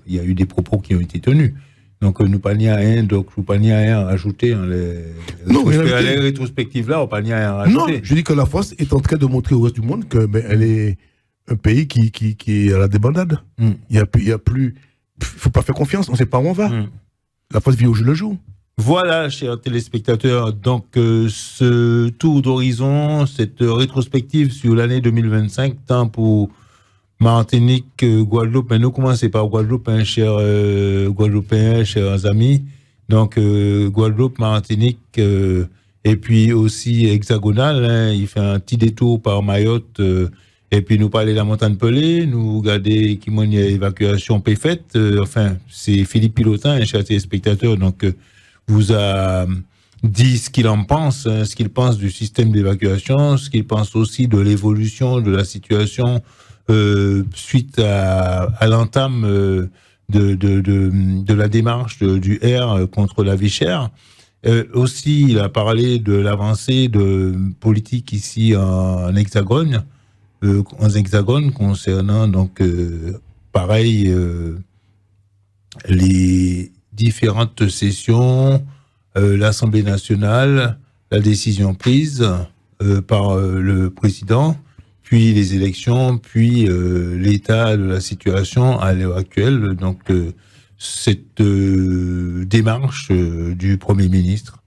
il y a eu des propos qui ont été tenus. Donc, nous pas n'y a rien, à rajouter. Les rétrospectives là, on pas n'y a rien à rajouter. Non, je dis que la France est en train de montrer au reste du monde que elle est un pays qui est à la débandade. Il y a plus, faut pas faire confiance, on sait pas où on va. La France vit au jour le jour. Voilà, chers téléspectateurs, donc ce tour d'horizon, cette rétrospective sur l'année 2025, tant pour Martinique, Guadeloupe, mais nous commençons par Guadeloupe, hein, chers Guadeloupéens, chers amis. Donc Guadeloupe, Martinique, et puis aussi hexagonal, hein, il fait un petit détour par Mayotte, et puis nous parler de la montagne Pelée, nous regarder qui y a évacuation faite, enfin c'est Philippe Pilotin, un chers téléspectateurs, donc vous a dit ce qu'il en pense, hein, ce qu'il pense du système d'évacuation, ce qu'il pense aussi de l'évolution de la situation suite à l'entame de la démarche du R contre la vie chère. Aussi, il a parlé de l'avancée de politique ici en Hexagone, concernant donc pareil les différentes sessions, l'Assemblée nationale, la décision prise par le président, puis les élections, puis l'état de la situation à l'heure actuelle. Donc cette démarche du Premier ministre.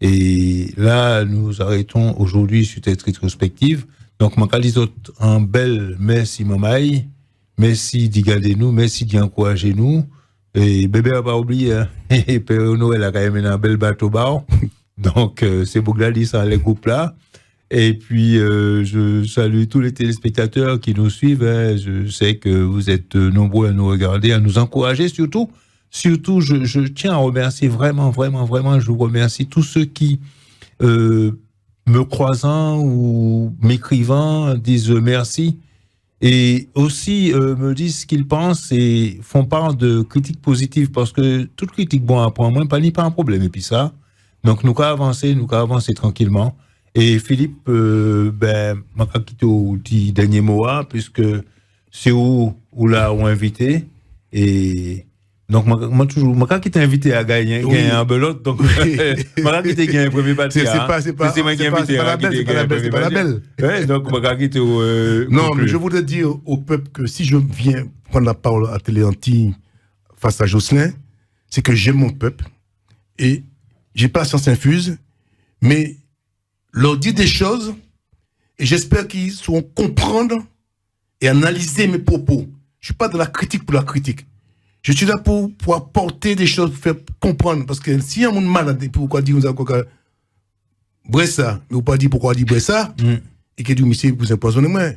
Et là, nous arrêtons aujourd'hui sur cette rétrospective. Donc, je vous un bel merci, Mamaï. Merci d'y garder nous, merci d'y encourager nous. Et bébé n'a pas oublié, hein. Et Père Noël a quand même un bel bateau bar. Donc, c'est Bougladi, ça, les groupes là. Et puis, je salue tous les téléspectateurs qui nous suivent, hein. Je sais que vous êtes nombreux à nous regarder, à nous encourager. Surtout, je tiens à remercier vraiment, je vous remercie tous ceux qui, me croisant ou m'écrivant, disent merci. Et aussi me disent ce qu'ils pensent et font part de critiques positives, parce que toute critique bon apprend moins, pas un problème. Et puis ça, donc nous avons avancé tranquillement. Et Philippe, m'a quitté au dernier mot, puisque c'est où là on invité. Et donc moi qui t'ai invité à gagner un belote, donc moi qui t'ai gagné un premier parti. C'est pas la belle. Ouais, donc moi qui t'ai non, mais je voudrais dire au peuple que si je viens prendre la parole à Télé Antilles face à Jocelyn, c'est que j'aime mon peuple et j'ai pas la science infuse, mais leur dire des choses et j'espère qu'ils sauront comprendre et analyser mes propos. Je suis pas dans la critique pour la critique. Je suis là pour apporter des choses, pour faire comprendre. Parce que si y a un monde malade, pourquoi dire vous avez Bressa, mais vous pas dire pourquoi dire Bressa, et qu'il dit, monsieur, vous empoisonnez moi.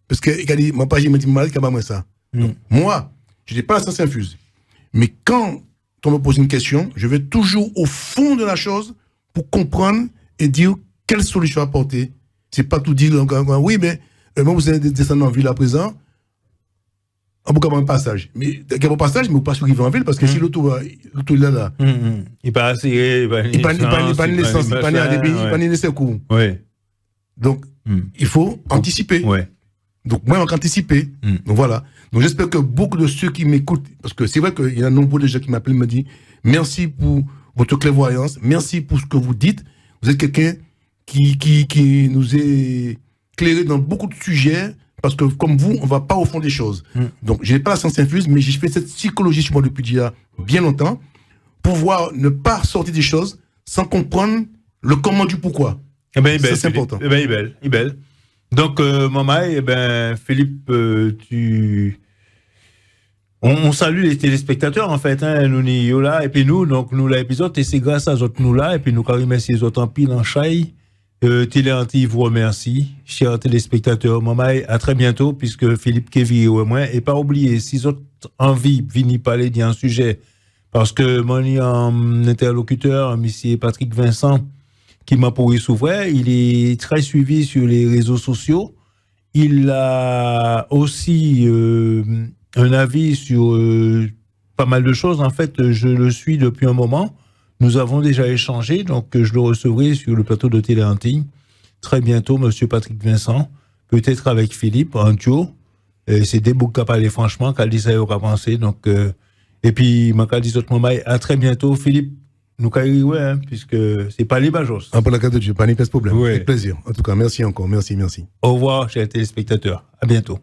Parce que, il a dit, ma page, il m'a dit malade, qu'il a pas ça. Donc, moi, je n'ai pas la science infuse. Mais quand on me pose une question, je vais toujours au fond de la chose pour comprendre et dire quelle solution apporter. C'est pas tout dire, oui, mais moi, vous êtes descendu en ville à présent. On peut avoir un passage. Mais il y a un passage, mais vous pas survivre en ville parce que si l'auto est là. Il pas assuré, il pas de licence, il pas de secours. Ouais. Donc, il faut anticiper. Ouais. Donc, moi, je vais anticiper. Donc, voilà. Donc, j'espère que beaucoup de ceux qui m'écoutent, parce que c'est vrai qu'il y a nombreux de gens qui m'appellent, me disent merci pour votre clairvoyance, merci pour ce que vous dites. Vous êtes quelqu'un qui nous est éclairé dans beaucoup de sujets. Parce que comme vous, on ne va pas au fond des choses. Donc, je n'ai pas la science infuse, mais j'ai fait cette psychologie sur moi depuis déjà bien longtemps, pour pouvoir ne pas sortir des choses sans comprendre le comment du pourquoi. Eh ben, ça, c'est important. Eh ben, il est belle. Donc, Mamaï, Philippe, on salue les téléspectateurs, en fait, hein, nous, nous là, et puis nous, l'épisode, et c'est grâce à eux, nous là, et puis nous, remercier les autres en pile, en chaille. Télé Antilles vous remercie, chers téléspectateurs. Mamaï, à très bientôt, puisque Philippe Kévi ou moi, et pas oublier, si vous avez envie de parler d'un sujet, parce que mon interlocuteur, M. Patrick Vincent, qui m'a pourri s'ouvrir, il est très suivi sur les réseaux sociaux. Il a aussi un avis sur pas mal de choses. En fait, je le suis depuis un moment. Nous avons déjà échangé, donc je le recevrai sur le plateau de Télé Antilles très bientôt, Monsieur Patrick Vincent, peut-être avec Philippe, en duo. C'est des bouts qu'a parlé franchement, qu'a dit ça aura pensé. Donc, et puis, m'a dit autre moment, à très bientôt, Philippe. Nous ouais, puisque c'est pas les bajos. Pour la carte de Dieu, pas de problème. Ouais. Avec plaisir. En tout cas, merci encore, merci. Au revoir, chers téléspectateurs. À bientôt.